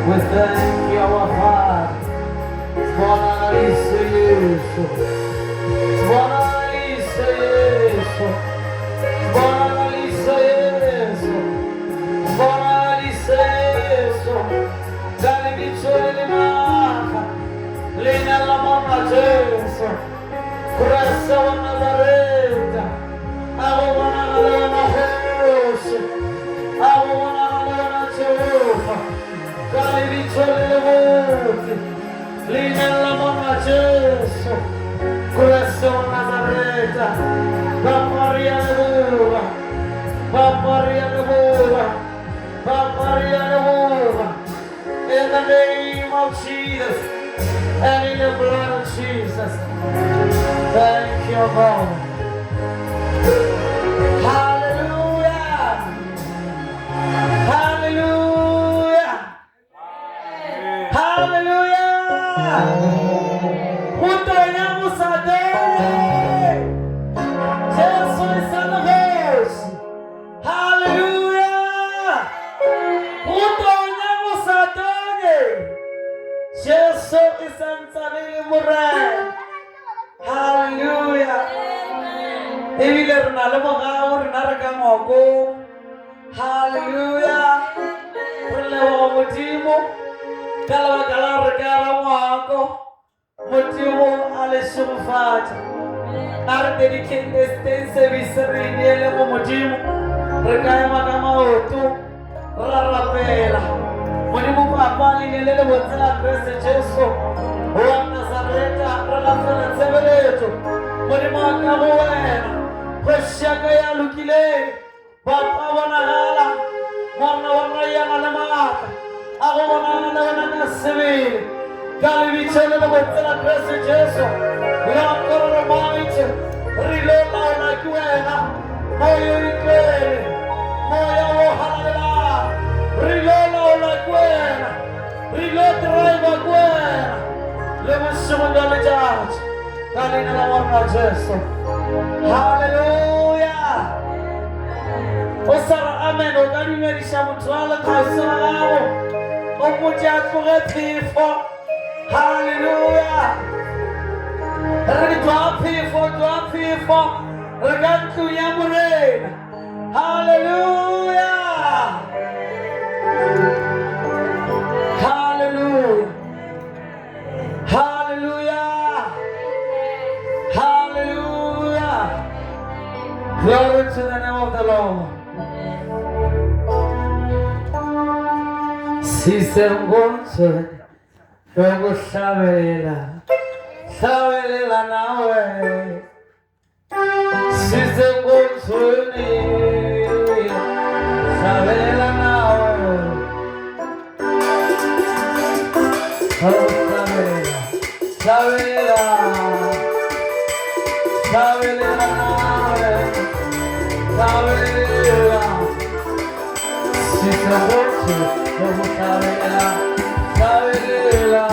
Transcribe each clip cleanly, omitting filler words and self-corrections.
We thank you, our Father. Bwana Yesu Yesu. Bwana Yesu Yesu. Bwana Yesu Yesu. Bwana Yesu Yesu. Dali bichole limaka. Lina la mama Yesu. Kurasa wa Nazareta. Abo wana na Yesu. Abo wana na Jehova. Dali bichole limaka. Lina la mama Yesu. Kurasa wa Nazareta. Maria Leva. Maria Leva. Maria Leva. In the name of Jesus and in the blood of Jesus. Thank you, God. Hallelujah. Hallelujah. Hallelujah. Putanha Musade. Jesus is the house. Hallelujah. Putanha Musade. Jesus is the Murray. Hallelujah. Eviler nalamogaur naragamoko. Hallelujah. Prelewa mutimo. Kalawa kalar kalamako. Mutimo aleshumfat. Ar dedikin estense viserinele mutimo. Rekaya magama otu. Rarapela. Mutimo papali nele wotela krese Jesu. Wa Nazareta ralafana seveleto. Mutimo akamuena. Koshaka ya lukile. Papa wanala. Mwana wanaya nalamaka. Ako wanala nasivili. Kali vichele na wotela krese Jesu. Rakoro romaite. Rilola unakuena. Moyo ikwele. Moyo wohalela. Rilola unakuena. Rilota raiva kuena. Lemusumundale judge. Kali na wana Jesu. Hallelujah. Osara amen. Ogani merisha mutwala kausao. Omuja kuretifo. Hallelujah. Drop people. Regantu yamure. Hallelujah. Hallelujah. Hallelujah. Hallelujah. Glory to the name of the Lord. Sisengonse. Yogo Sabelela nawe. Sisengonse. Sabelela nawe. Oh, Sabelela nawe. Sabelela. Sisengonse. Yogo Sabelela. Sabelela.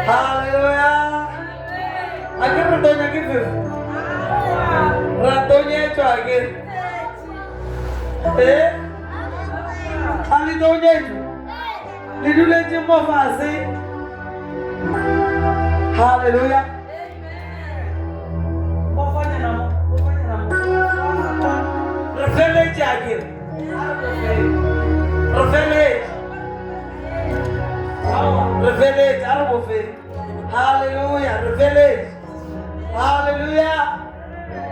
Hallelujah. Akhir ratonya gitu. Ratonya itu akhir. Alitonya itu. Lidule jemo fasi. Hallelujah. Phokwane namo. Revelate akhir. Revelate. Revelate, Arabofe. Hallelujah, revelate. Hallelujah,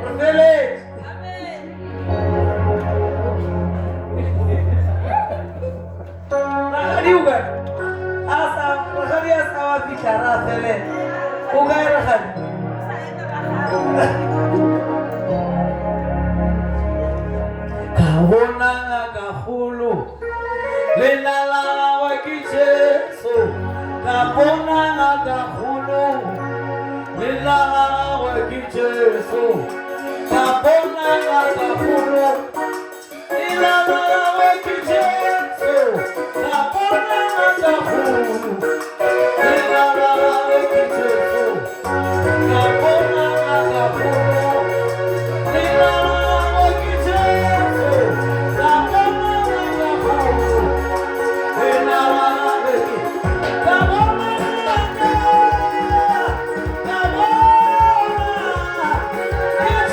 revelate. Rakadi uga. Rakadi asawa bicara sele. Uga rakadi. Kahona kahulu. Lelala wakicheso. Kapona ngakahulu Nilala wakicheso Kapona ngakahulu Nilala wakicheso Kapona ngakahulu Nilala wakicheso Kapona ngakahulu Nilala wakicheso Kapona ngakahulu Nilala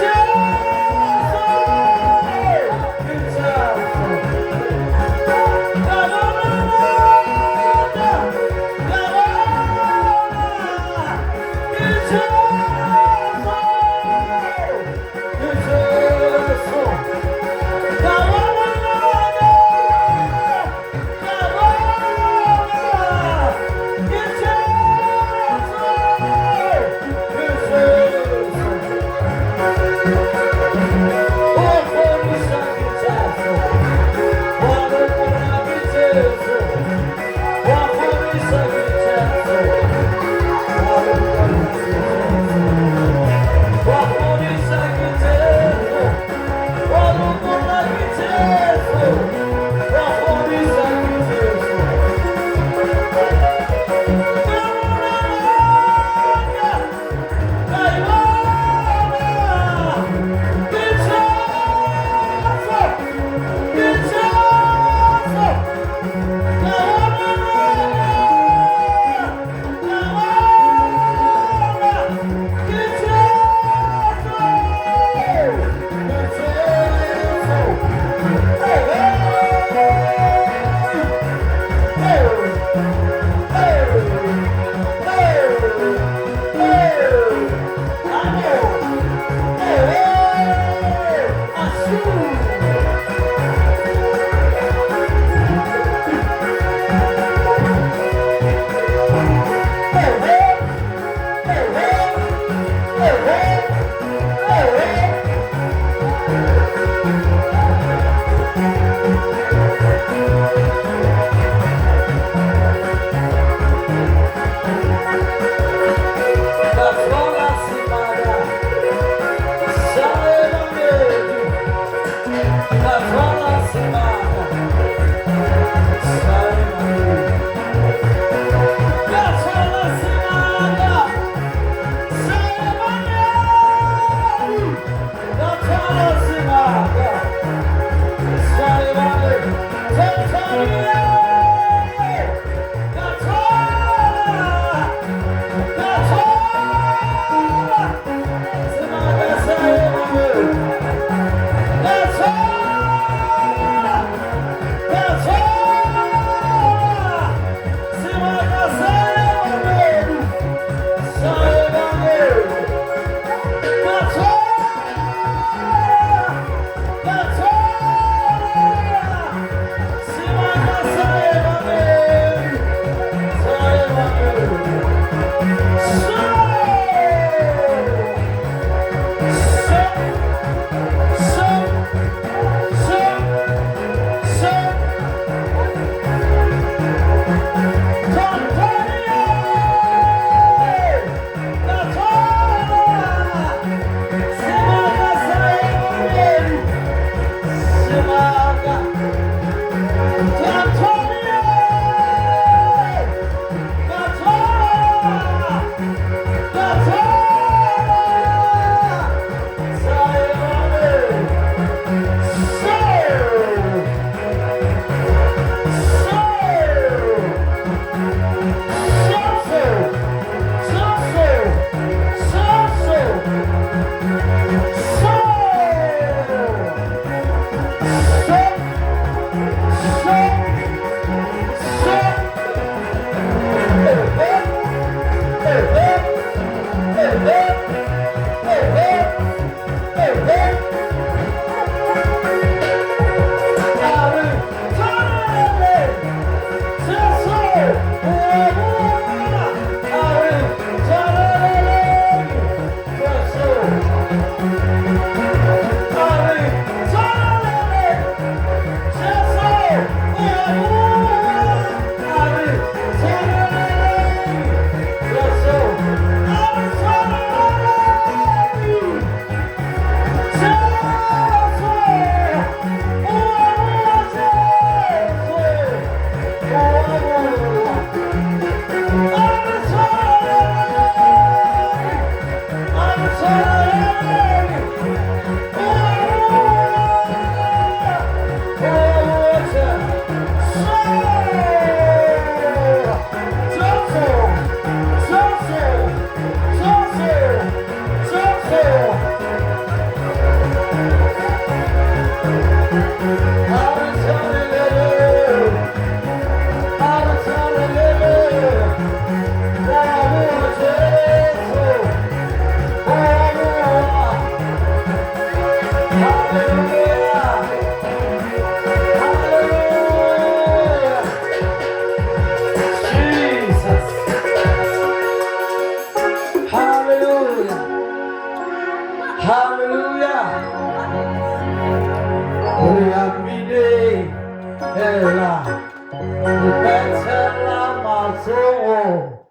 마소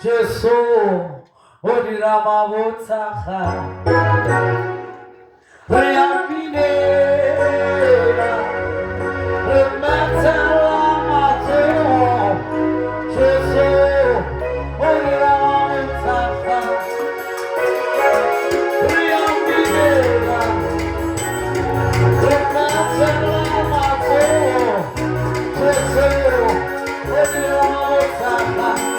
제소 어디라 마보사하 레아미네라 레마타라 마소 제소 어디라 마보사하 레아미네라 레마타라 마소 제소 어디라 마보사하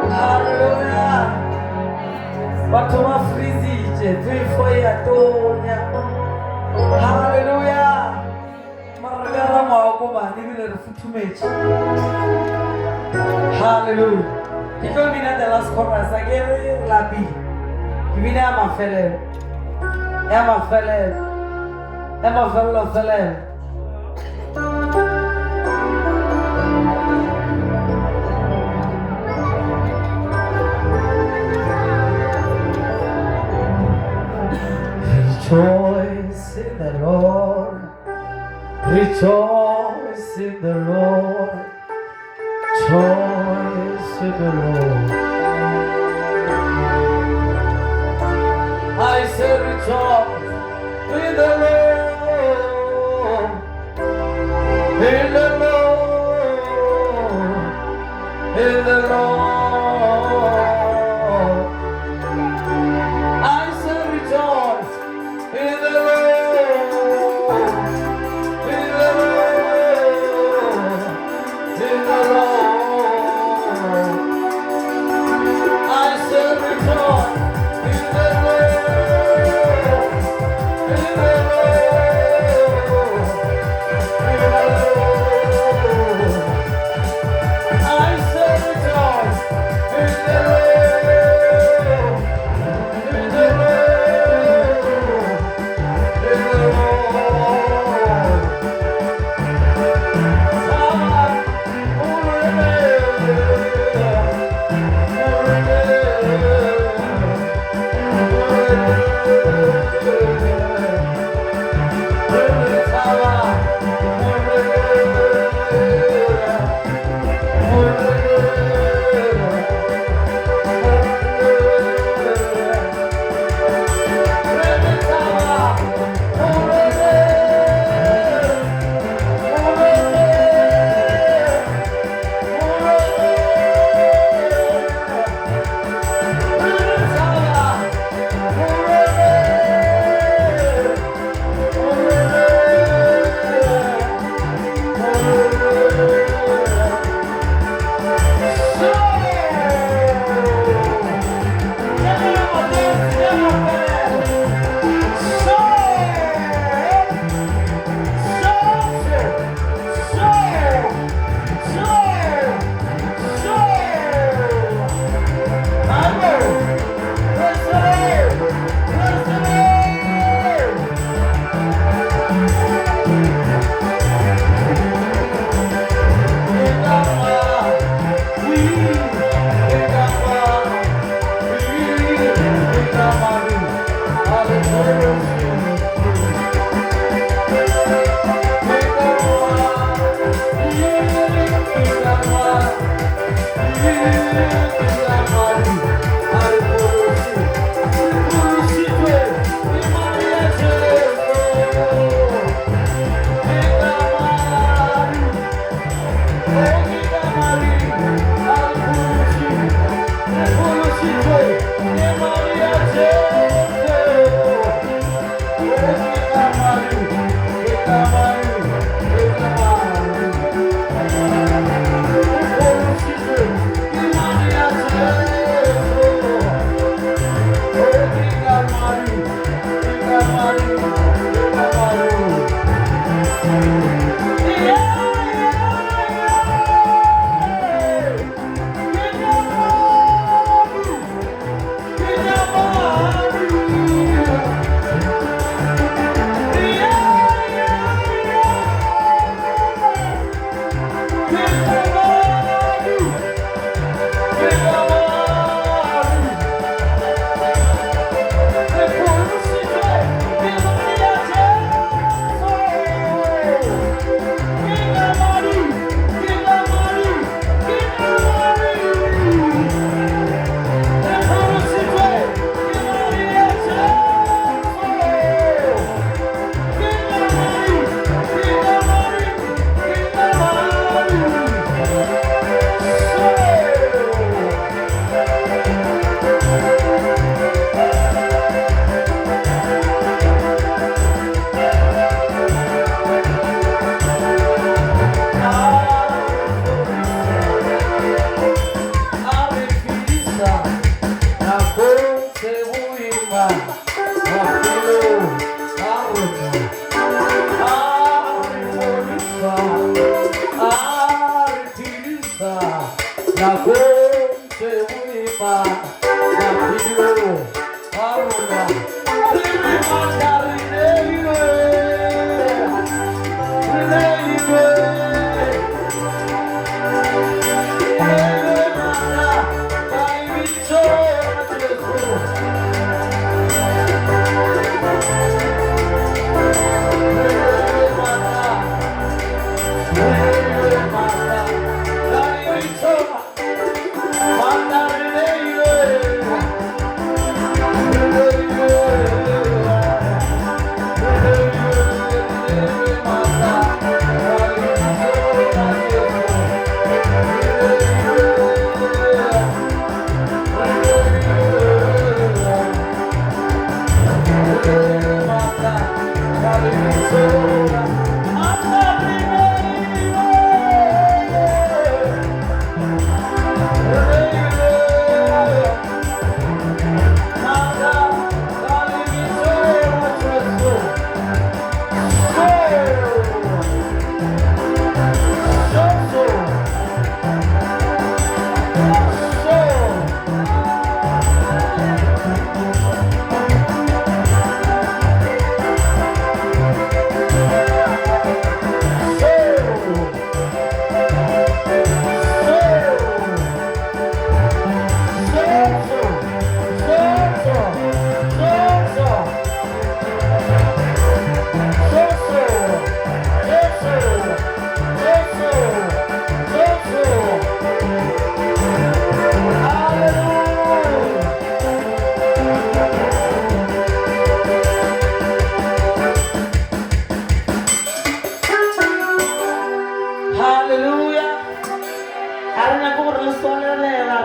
Hallelujah. Watu mafrizije tuifoya tonya. Hallelujah. Maragara mwakoma nibile rufutumechi. Hallelujah. Kito mina the last chorus agere labi. Kivina amafele. Amafele. Rejoice in the Lord. Rejoice in the Lord. Rejoice in the Lord. I say rejoice in the Lord. In the Lord. In the Lord. I say rejoice in the Lord. In the Lord. In the Lord. I say rejoice in the Lord. In the Lord. In the Lord. I say rejoice in the Lord. In the Lord. In the Lord.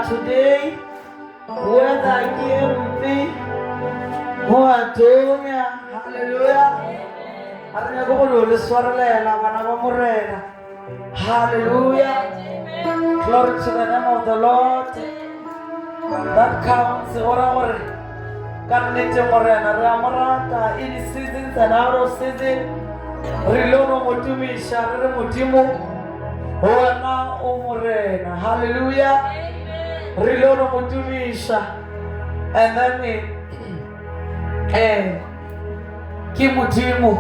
Today, whether I give me who are doing hallelujah. Hallelujah. Glory to the name of the Lord. That counts or in seasons and out of season. Rilono mutumi sharere mutimu. Oana umurena. Hallelujah. Rilono mutumisha. And then kimutimu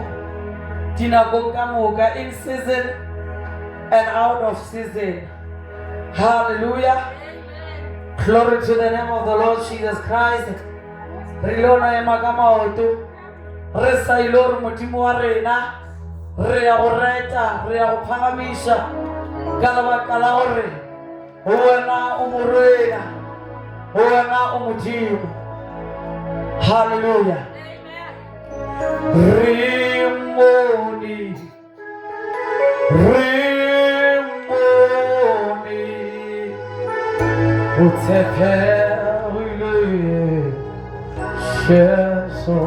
tinagokamuga in season and out of season. Hallelujah. Glory to the name of the Lord Jesus Christ. Rilona emagama otu. Resa ilor mutimu arena. Rea oreta, rea opangamisha. Kalaba kalaore. Uwana umurena. Uwana umutimu. Hallelujah. Rimoni. Uteperile sheso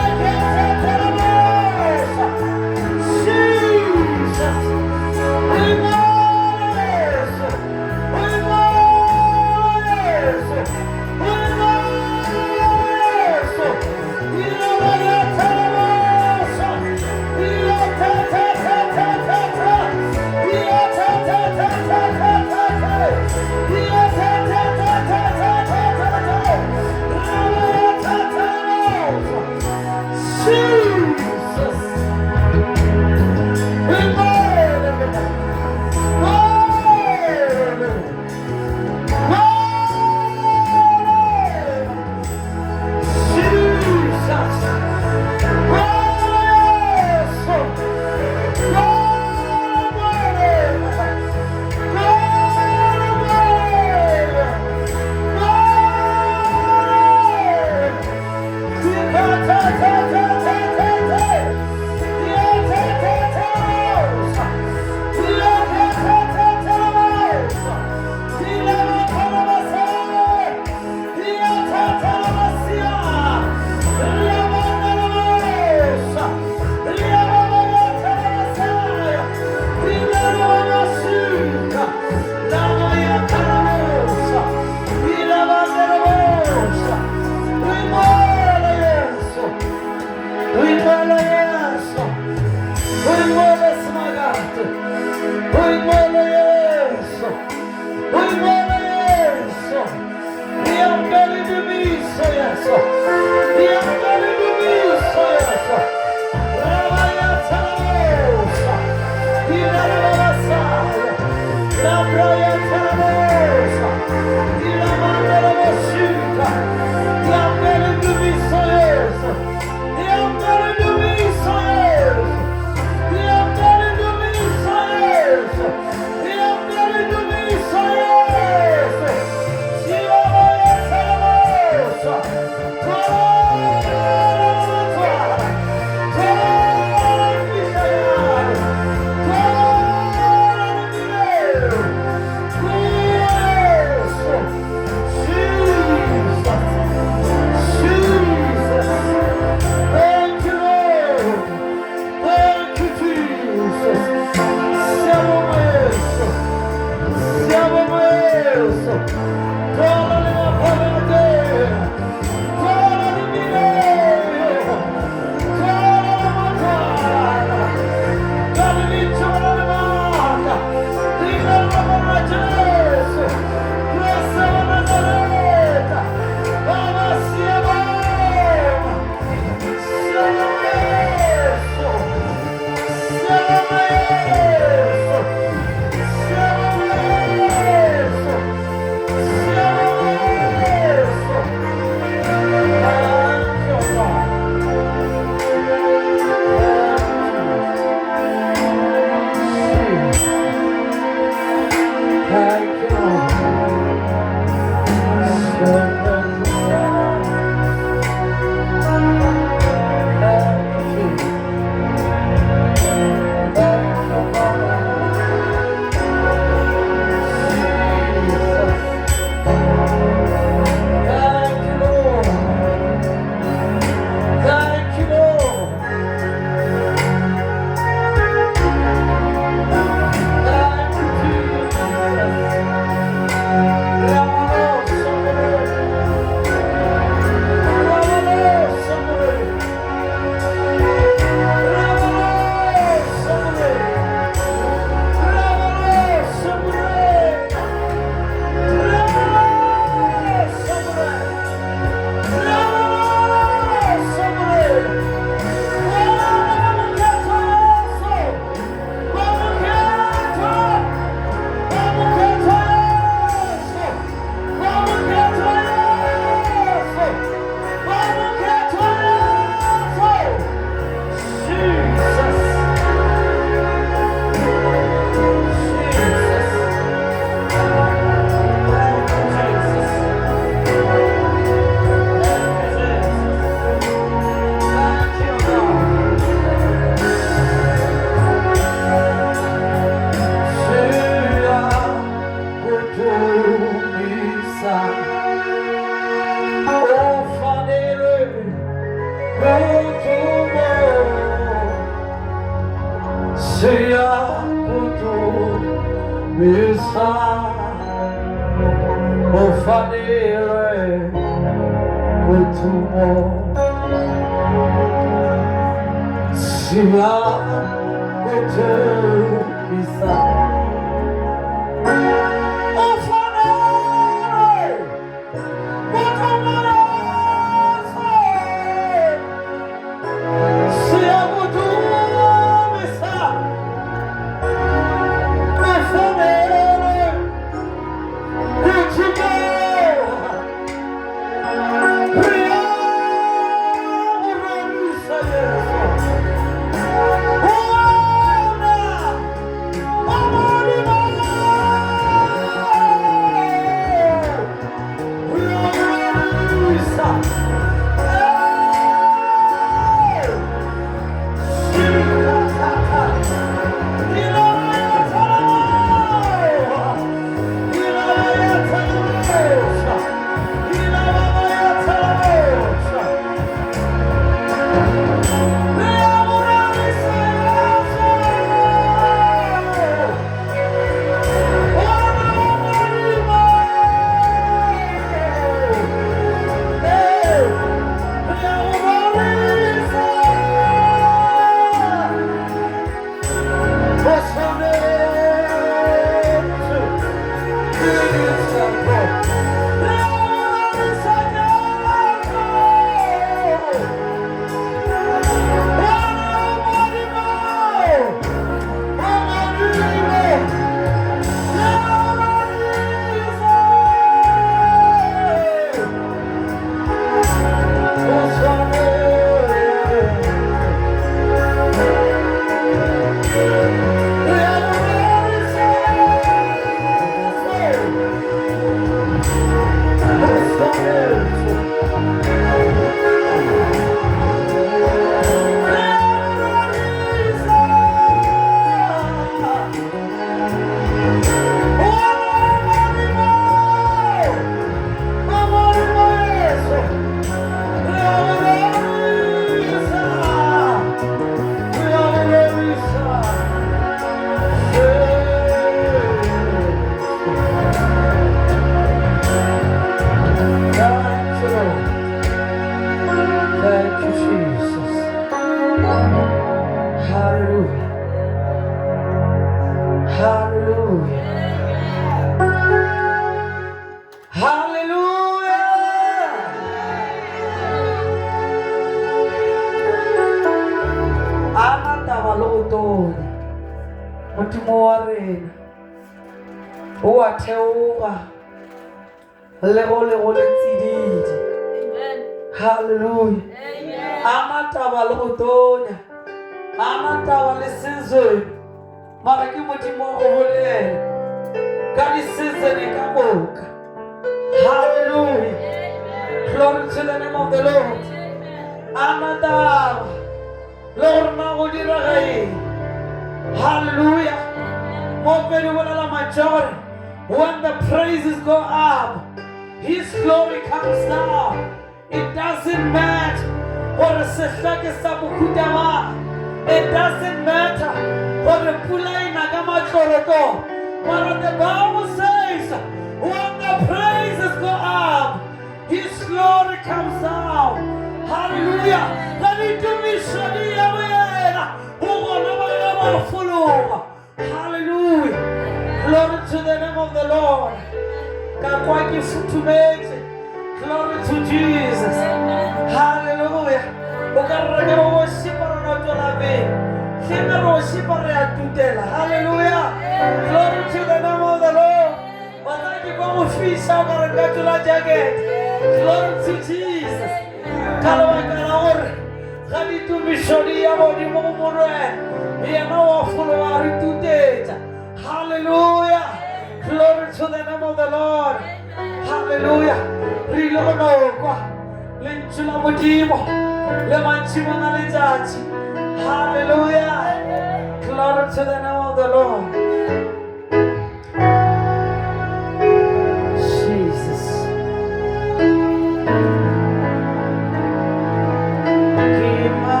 Kima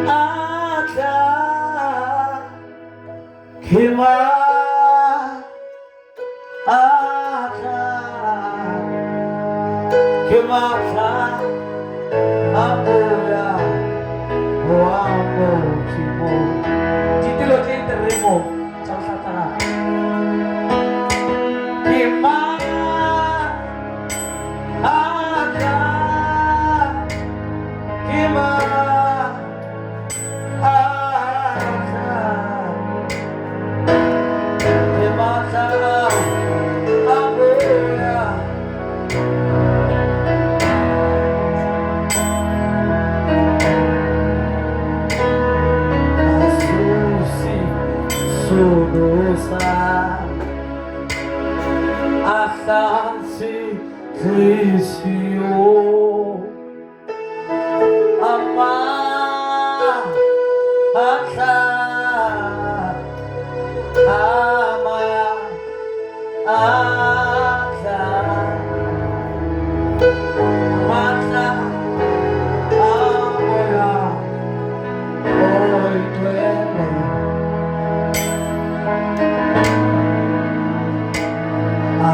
Ata Kima Ata Kima Ata Amoya Wamo Kimo Titulo terimo Ciao Satana Kima Ata Kima Asansi Krisio Ama Asa Ama Asa Masa Amoya Oi Tuele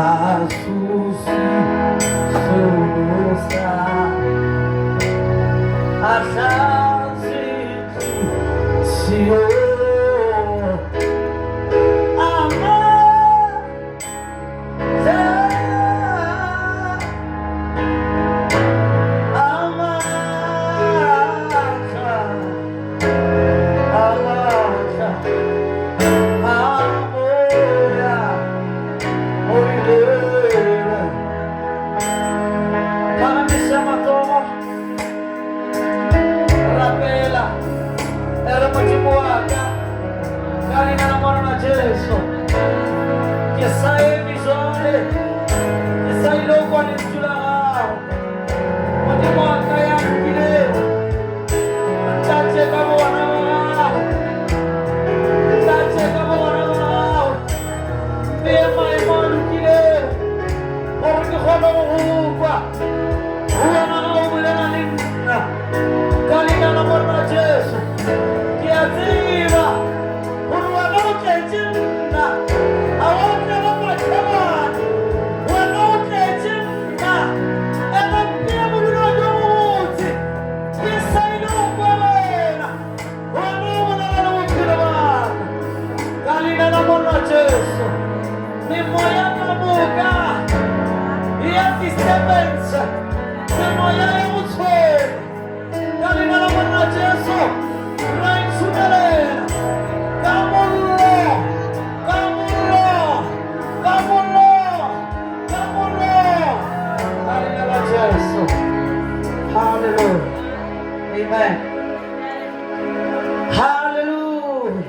Asusi Sudosa Asansi Sio Ama Sa Ama Sa Ama Sa Amoya Kami bersama Tuhan Rapela Era pacimuaka Kali na namorana Jesu Che sai bisogno Che sai loco all'insulao Pacimuaka yankile Tace kamo wanamao Tace kamo wanamao Bia mai malukile Porque kono upa Uwana umulena ninna Kalina namorna Jesu Kiaziva Uruwanoke jinna Awana namachamani Wanoke jinna Ema pia muluna dumuzi Kisaino kwalena Wanumuna wanumukina wana Kalina namorna Jesu Mimoya namuga Iati stepensa Mimoya emutswe Kalina namorna Jesu Rain sudelena Kamullo Kamullo Kamullo Kamullo Kalina la Jesu Hallelujah Amen Hallelujah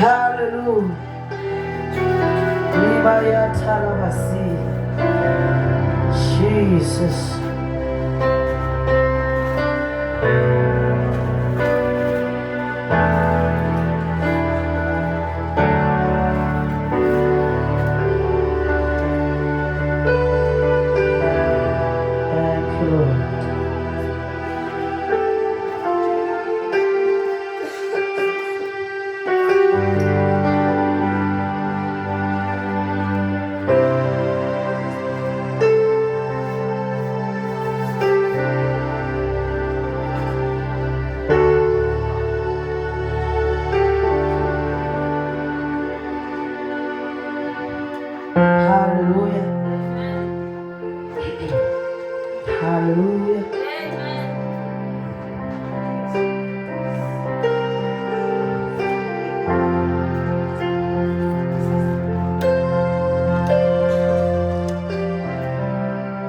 Hallelujah Libaya Talabasi Jesus Thank you Lord Hallelujah Hallelujah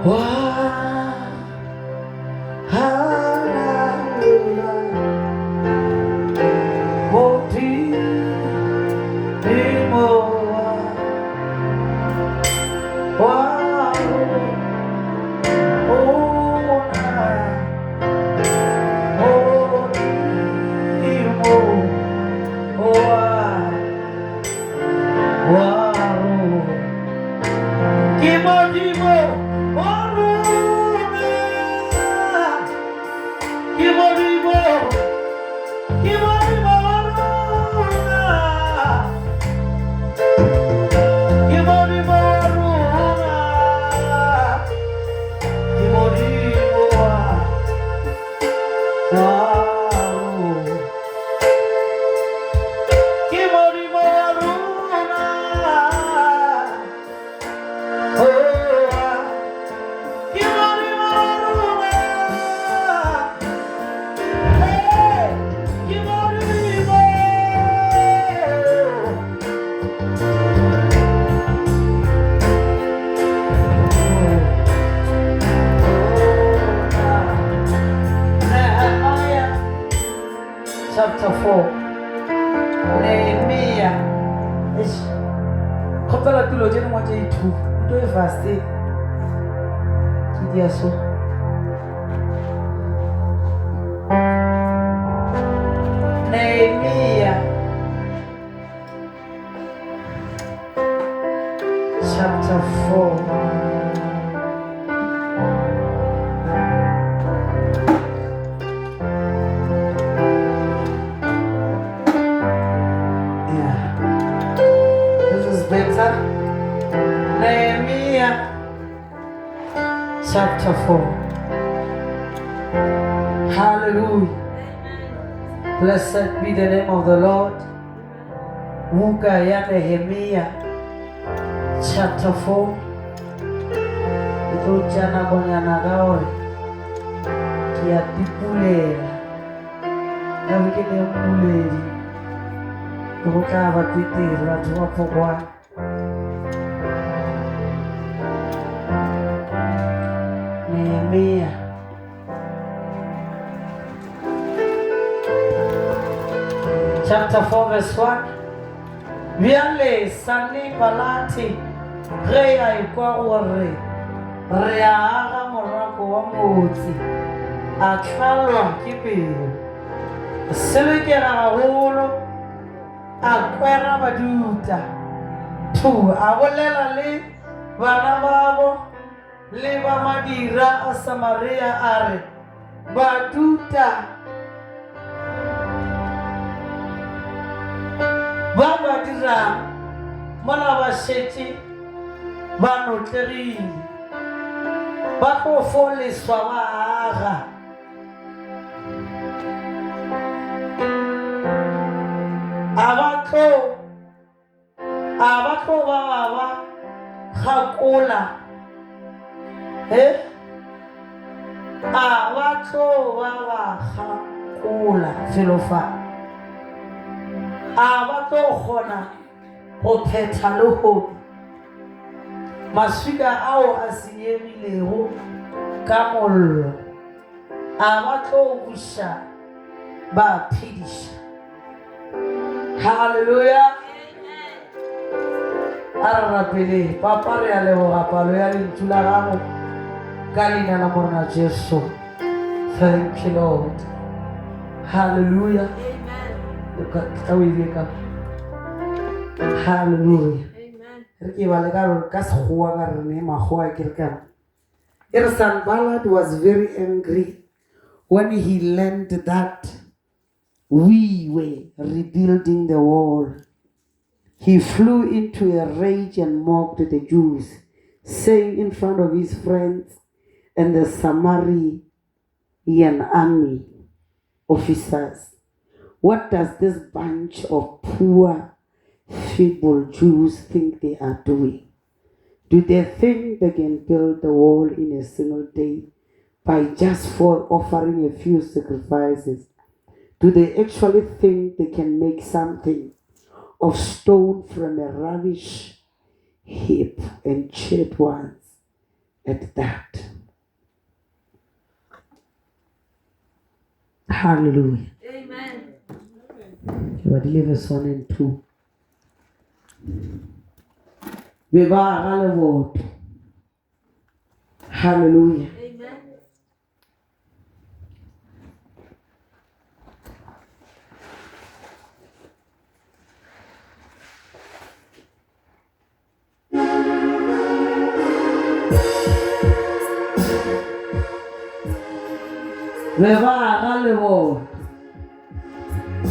Wow Hallelujah Moti Imoa Wow Oh 4. Nehemiah. Kgopela tulo tse dingwe tse di-2 nto e faste ke dia so. Nehemiah chapter 4. Nehemiah chapter 4. Hallelujah. Blessed be the name of the Lord. Buka ya Nehemiah chapter 4. Ito jana bonyana gaore kia tipulela na wikene muleri ito kaba titiri watu wa Phokwane. Nehemiah chapter 4 verse 1. Viale sani balati reya ikwa gore reya aga morako wa motse a tlalwa ke pelo selekera gagolo a kwera baduta 2 a bolela le bana babo le ba madira a Samaria a re baduta ba badira mola ba šetše ba notlegile ba go foleswa ba aga a ba tlo ba gakola a ba tlo ba gakola felofa a ba tlo kgona go phetha le go maswika ao a senyegilego ka mollo a ba tlo buša ba phediša. Hallelujah. A re rapele papa re a leboga palo ya lentšu la gago ka leina la morena Jesu. Thank you Lord. Hallelujah. Hallelujah. Sanballat was very angry when he learned that we were rebuilding the wall. He flew into a rage and mocked the Jews, saying in front of his friends and the Samaritan army officers, "What does this bunch of poor, feeble Jews think they are doing? Do they think they can build the wall in a single day by just offering a few sacrifices? Do they actually think they can make something of stone from a rubbish heap and cheap ones at that?" Hallelujah. Amen. You are verse 1 and 2. Hallelujah. Amen.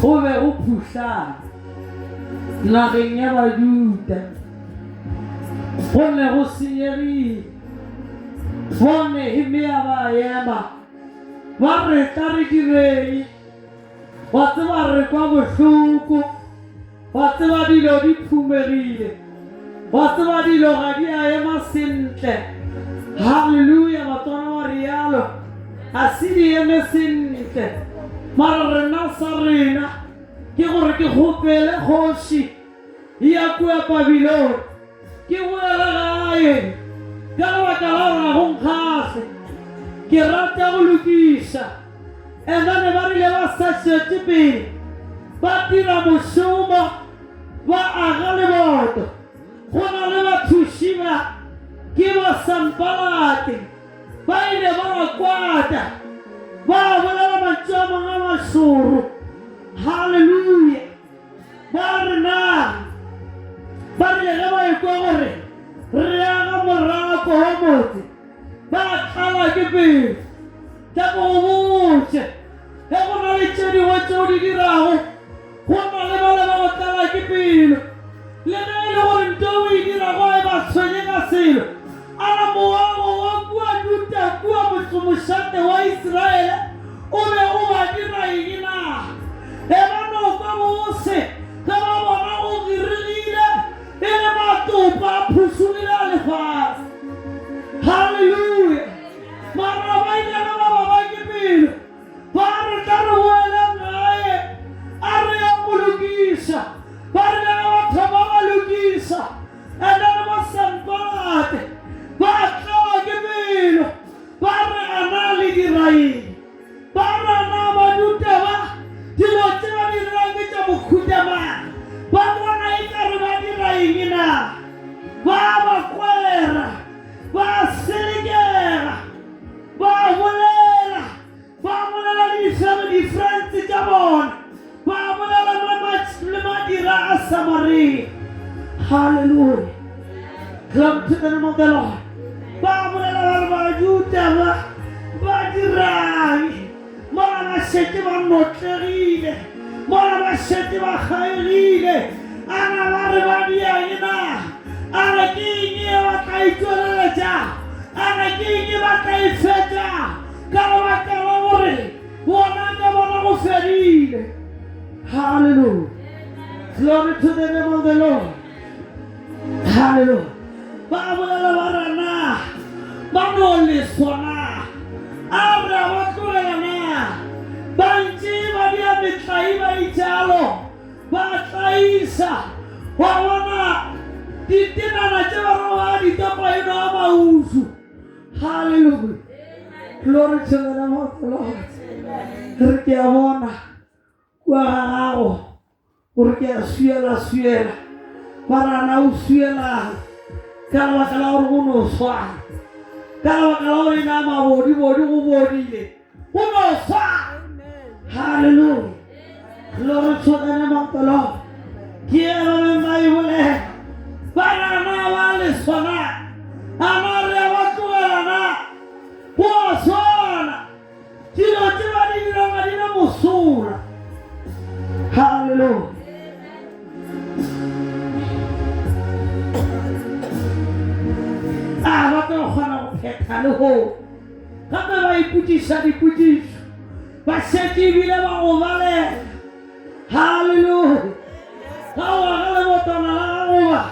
Go be go phusha nageng ya Bajuda go ne go senyegile bone Nehemia ba ema ba re tla re direng ba tseba re kwa bohloko ba tseba dilo di phumegile ba tseba dilo ga di a ema sentle. Hallelujah. Batswana ba rialo a se di eme sentle mara rena sa rena ke gore ke gopele kgoši ya kua Babilone ke boele gae ka lebaka la gore go nkgase ke rata go lokiša and then ba rile ba sa šetše pele ba dira mošomo ba aga leboto go na le bathuši ba ke basamparate ba ile ba kwata ba bolela mantšu a mangwe a mašoro. Haleluya. Ba re na ba rile ge ba ekwa gore re aga morako wa motse ba tlala ke pele tla go botse ge go na le tše dingwe tšeo di dirago go na le bale ba go tlala ke pelo le ge e le gore nto o e dirago e ba tshwenye ka selo a na moago wa kua duta kua motsomošate wa Israele o be o ba dira eng na e ba no kwa bose ge ba bona go diregile e le matopa a phusogile a lefase. Haleluya. Mara ba ikana ba ba ke pelo ba re tla re boela ngae a re ya molokisa ba re le batho ba ba lokisa ene le basamparate ba tlala ke pelo ba re ana le diraeng ba re ana ba dute ba dilo tse ba di dirang ke tša mokhutamang ba bona e ka re ba diraeng na ba ba kwera ba selekega ba bolela le difrentse tša bona ba bolela le madira a Samaria. Hallelujah. Come to the name of the Lord. Ba bolela gore ba Juda ba dirang mola ba šetse ba notlegile mola ba šetse ba kgaegile ana ba re ba diang na ana ke eng e ba tla itsweleletša ana ke eng ba tla e fetša ka lebaka la gore bona ka bona go fedile. Hallelujah. Glory to the name of the Lord. Hallelujah. Ba bolela ba rena ba no leswa na a re ba tlogela na ba ntše ba dia metlai ba itšalo ba tlaisa wa bona ditenana tše ba roba ditapa eno a mausu. Hallelujah. Glory to the name of the Lord. Re ke a bona kua ga gago gore ke a suela ba rana o suelang ka lebaka la gore go no swang ka lebaka la gore na mabodi go bodile go no swang. Hallelujah. Glory to the name of the Lord. Ke ena le Bible ba rana ba le swana ana re ba tlogela na go swana dilo tse ba di dirang di na mosola. Hallelujah. Ba ka kgona go phetha le go gape ba iputiša diputišo ba šetse ebile ba go balela. Hallelujah. Ga o aga lebotana la gago ba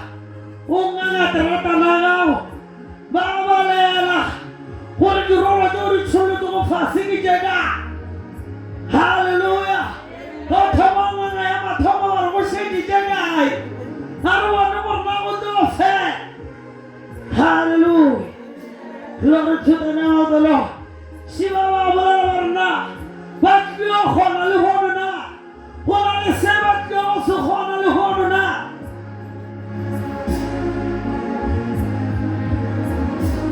o nganga teratana ya gago ba balela gore dirolo tseo di tšholetse go fase ke tše kae. Hallelujah. Go thoma ngwana ya mathomo gore go šetse tše kae ga re bone gore na go tlo fela. Hallelujah. Glory to the name of the Lord. Shiva ba bolela gore na ba tlile go kgona le gono na go na le se ba tlile go se kgona le gono na.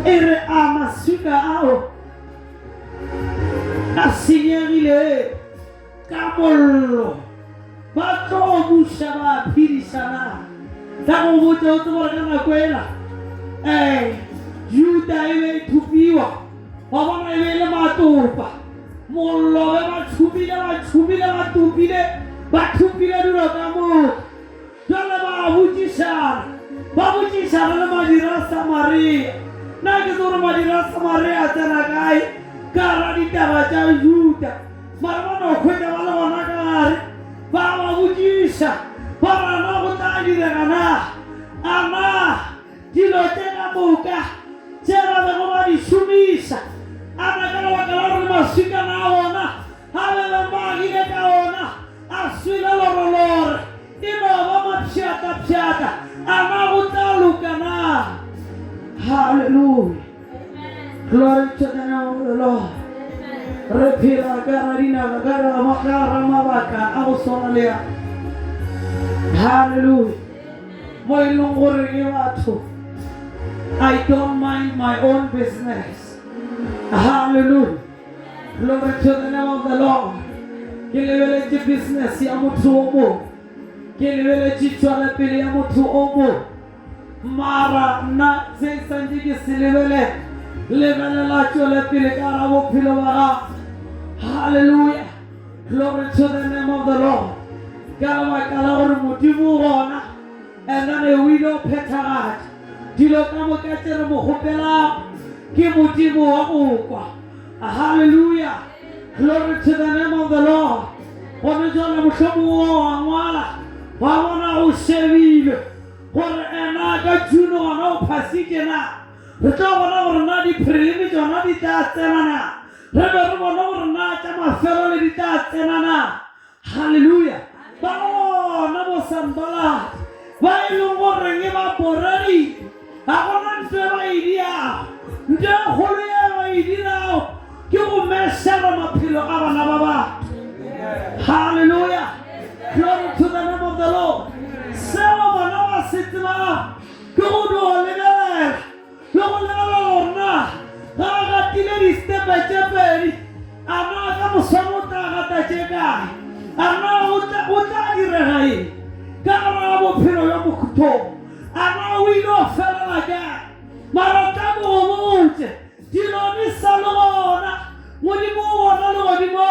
E re a maswika ao a senyegile ka mollo ba tlo buša ba phedišana ka go botse o tse gore ka nako ela Juda e be e thupiwa wa bona e be le matopa mollo be ba thupile ba thupile dilo ka moo jale ba botšišana le madira a Samaria. Nna ke tse gore madira a Samaria a tsena kae ka ra ditaba tša Juda mara ba no khwetša ba le gona ka gare ba botšiša ba rana go tla direga na ana dilo tše ka moka tše ba bego ba di šomiša ana ka lebaka la gore maswikana a ona a bebe magile ka ona a swile lorolore e no ba mapšhata ana go tla loka na. Hallelujah. Glory to the name of the Lord. re phela ka ra dinaka ka ra mabaka a go swana le ya. Hallelujah. Mo e leng gore ke batho, I don't mind my own business. Hallelujah. Glory to the name of the Lord. Ke lebeletse business ya motho o mo, ke lebeletse tswelapele ya motho o mo, mara nna se santse ke se lebelela tswelapele ka ra bophelo ba gago. Hallelujah. Glory to the name of the Lord. Ka lebaka la gore modimo gona and then a widow phethagatša dilo ka moka tše re mo kgopelang ke modimo wa go kwa. Hallelujah. Glory to the name of the Lord. Gone jwale mohlomong wa ngwala wa bona o shebile gore ena ka June gona o phasitše na, re tlo bona gore na di-prelimi tsona di tla tsena na, re be re bona gore na tša mafelo le di tla tsena na. Hallelujah. Ba gona bosambalati ba e leng goreng e ba boredi, ga gona ntho e ba e diago, ntho e kgolo e ba e dirago ke go mešara maphelo a bana ba batho. Hallelujah. Glory to the name of the Lord. Seo bana ba se tseba ke go do lebelela le go lebelela gorena ga a gatile di-stepe tše pedi, a na ka moswane o tla gata tše kae, a na o tla direga eng ka gara bophelo bja mokhuthong, a na o ile o felela kae, mara ka bobotse dilo di sa le gona, modimo o gona le godimo,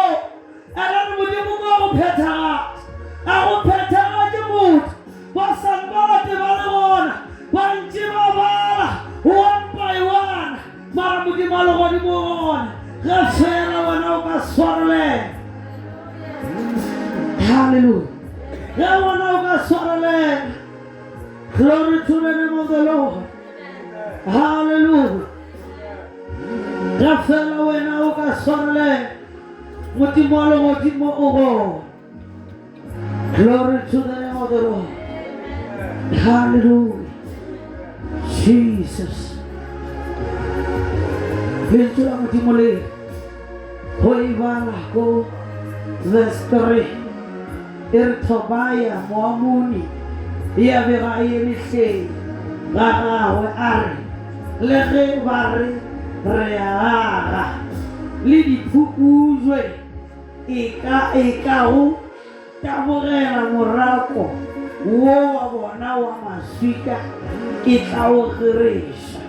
ene modimo mo go phethagatša, a go phethagatše motho ba sanbalate ba le gona, ba ntše ba bala one by one, mara modimo a le godimo gona ge fela wena o ka swarelela. Hallelujah. Ge wena o ka swarelela. Glory to the name of the Lord. Hallelujah. Ge fela wena o ka swarelela, modimo a le godimo o gona. Glory to the name of the Lord. Hallelujah. Jesus. Lentswe la modimo le go e bala ko verse 3 e re Tobia Moamoni ya be ga eme hleng ga gagwe a re, le ge ba re aga le diphupuzwe e ka go tabogela morako wo wa bona wa maswika e tla o gereša.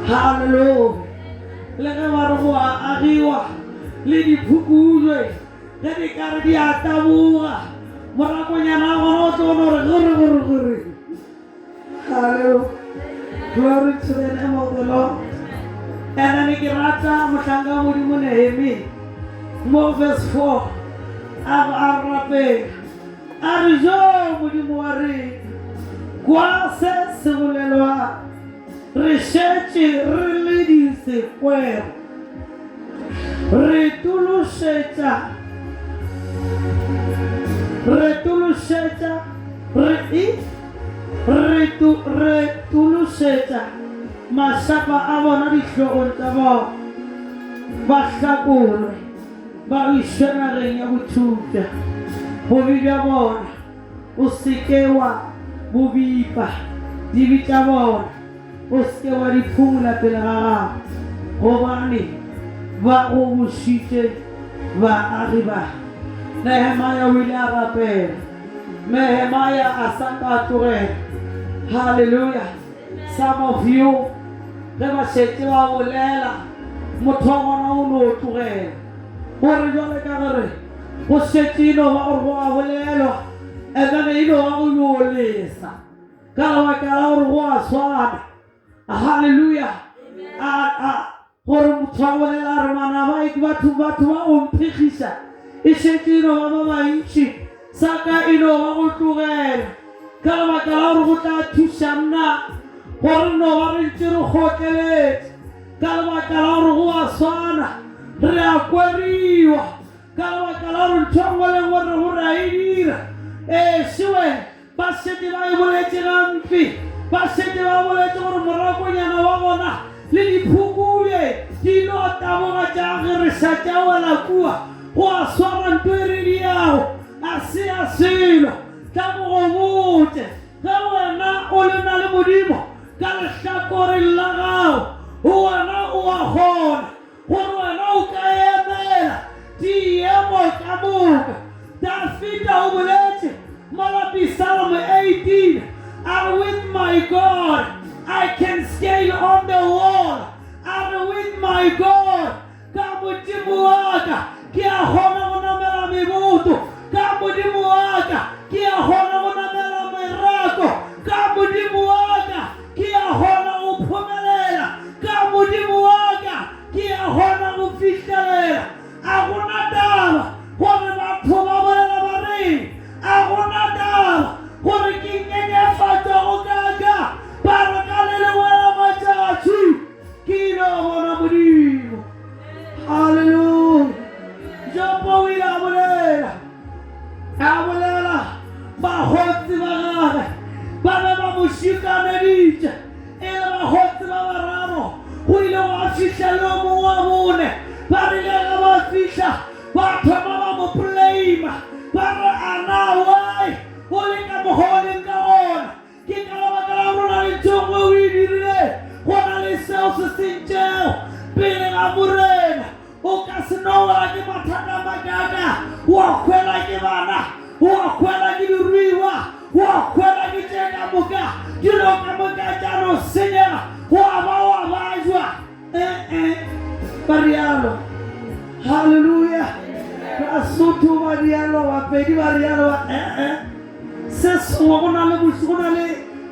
Hallelujah. Le ge ba re go a agiwa le diphupuzwe ge di ka re di a taboga, morakonyana a gona o tlo bona gore gore. Hallelujah. Glory to the name of the Lord. And then ke rata motlhanka modimo Nehemi mo verse 4 a rapela a re jo modimo wa re kwa se se bolelwa re šetše re le disekwero re tološetša mašapa a bona dihlogong tša bona, ba hlakolwe ba išwe nageng ya bothuta, bobi bja bona o seke wa bobipa, dibi tša bona o seke wa di phumula pele ga gago, gobane ba go bošitše baagi ba. Nehemia o ile a rapela, Nehemia a sa ka tlogela. Hallelujah. Some of you ge ba šetše ba bolela motho wa gona o no tlogela gore jwale ka gore go šetše e no ba gore go a bolelwa and then e no ba go yo lesa ka lebaka la gore go a swana. Hallelujah. Gore motho wa bolela re manaba ke batho ba omphegiša e šetše e no ba ba bantši saka e no ba go tlogela ka lebaka la gore go tla thuša nna gore no ba re ntše re kgotleletse ka lebaka la gore go a swana, re a kweriwa ka lebaka la gore ntho ngwe le ngwe gore a e dira. Sewe ba šetše ba e boletše gampe, ba šetše ba boletše gore morakonyana wa bona le diphukube di no taboga tša gereša šatša wela kua go a swara ntho e re diago a se a selo tla mo go botse ge wena o le na le modimo ka lehlakoreng la gago wena o a kgona gore wena o ka emela diemo ka moka Dafita o boletse Malachi Psalm 18 are with my God I can scale on the wall are with my God ka modimo wa ka ke a kgona go namela meboto ka modimo wa ka ke a kgona go namela merako ka modimo wa ka ke a kgona go phomelela ka modimo wa ka ke a kgona go fihlelela a gona taba gore batho ba bolela ba reng a gona taba gore ke nyenyefatsa go kaka ba re ka le lengwela matšatši ke ilo bona modimo halleluja jopo o ile a bolela bakgotsi ba gage ba be ba mo šikaneditše e le bakgotsi ba bararo go ile go fihla le mongwe wa bone ba rile ge ba fihla ba thoma ba mo polaima ba re ana wai o le ka mogoneng ka gona ke ka lebaka la rona le ntho o e dirile go na le seo se sentšego pele ga morena o ka se no wela ke mathata makaka wa kgwela ke bana wa kgwela ke diruiwa wa kgwela ke tše ka moka dilo ka moka tša no senyega wa bajwa ba rialo halleluja Basotho ba rialo Bapedi ba rialo se sengwe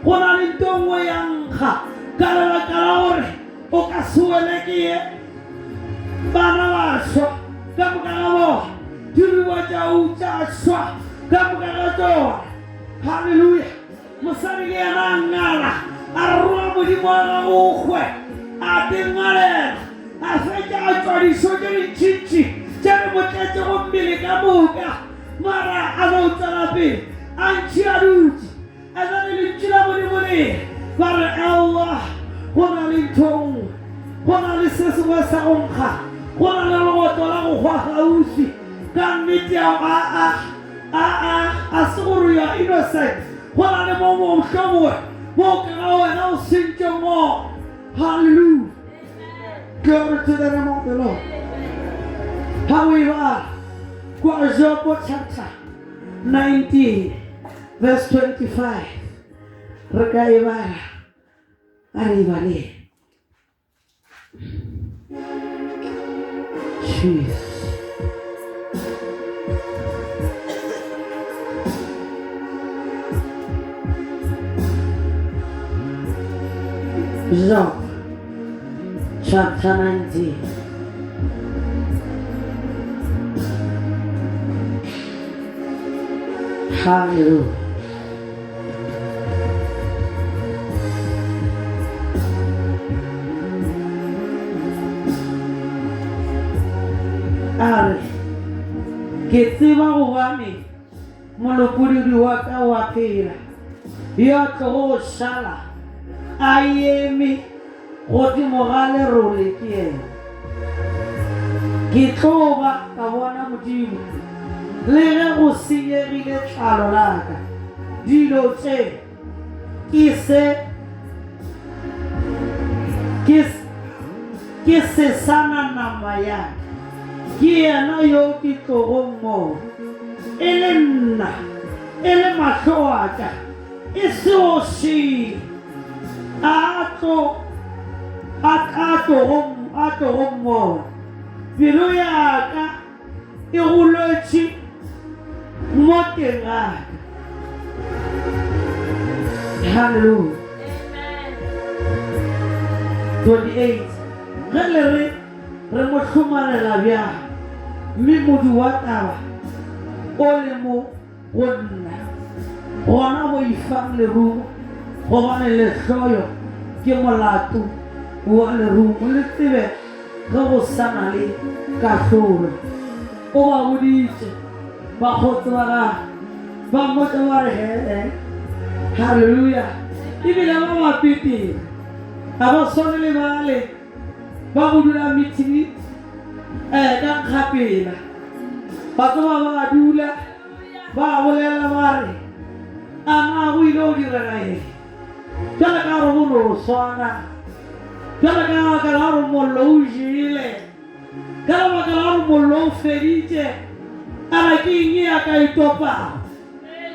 go na le nto nngwe ya nkga ka lebaka la gore o ka se wele ke ye bana ba šwa ka moka ga bona diriwa tšao tša šwa ka moka ga tsona halleluja mosadi le yena a ngala a rola modimo wa gago o kgwe a tengalela a fetša a tšwa dišo tše dintšintši tše re motletse go mmele ka moka mara a no tswela pele a ntšhi a dutse a na le lentši la modimo le ba re allah go na le nthongwe go na le se sengwe sa go nkga go na le legoto la go gwa gaufi ka nnete ao a se gore ya innocent go na le mo mohlomongwe mo ka ga wena o sentše mo hallelujah glory to the name of the Lord however Job chapter 19 verse 25 re ka e bala a re e baleng Jesus Job chapter 19 Hallelujah Are ke tseba gobane molopodiri wa ka wa phela yo tlogo go šala a eme godimo ga lerole ke ena ke tlo ba ka bona modimo le ge go senyegile tlhalo la ka dilo tše ke se sana nama ya ke yena yo ke tlogo moo e le nna e le mahlo wa ka e seo šele a tlogo moo pelo ya ka e golotše mo teng ga ka hallelujah 28 ge le re mo hlomalela bjang mme modi wa taba o le mo go nna gona bo ifang lerumo gobane lehloyo ke molato wa lerumo le tsebe ge go sana le kahlolo o ba boditše bakgotsi ba ga ba mmotsa ba re he halleluja ebile ba bapetile ga ba swane le bale ba go dula meeting ka nkgapela batho ba dula ba bolela ba re a na go ile o direga eng jale ka re go no swana jale ka baka la gore mollo o jele ka lebaka la gore mollo o feditše a re ke eng ya ka itopago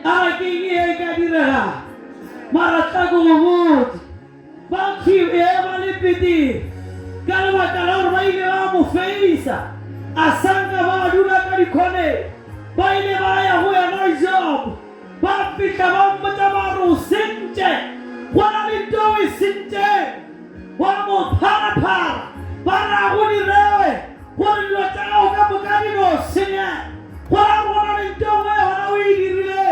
a re ke eng e ka direga mara tlako go botse ba khiu e ba le petile ka lebaka la gore ba ile ba mo feisa a sanka ba dula ka dikhoneng ba ile ba ya go yena Job ba fihla ba mmotsa ba re o sentše go na le ntho e sentše wa mo phara ba ra go direwe gore dilo tša gago ka moka di no senya go ra go na le ntho nngwe gona o e dirile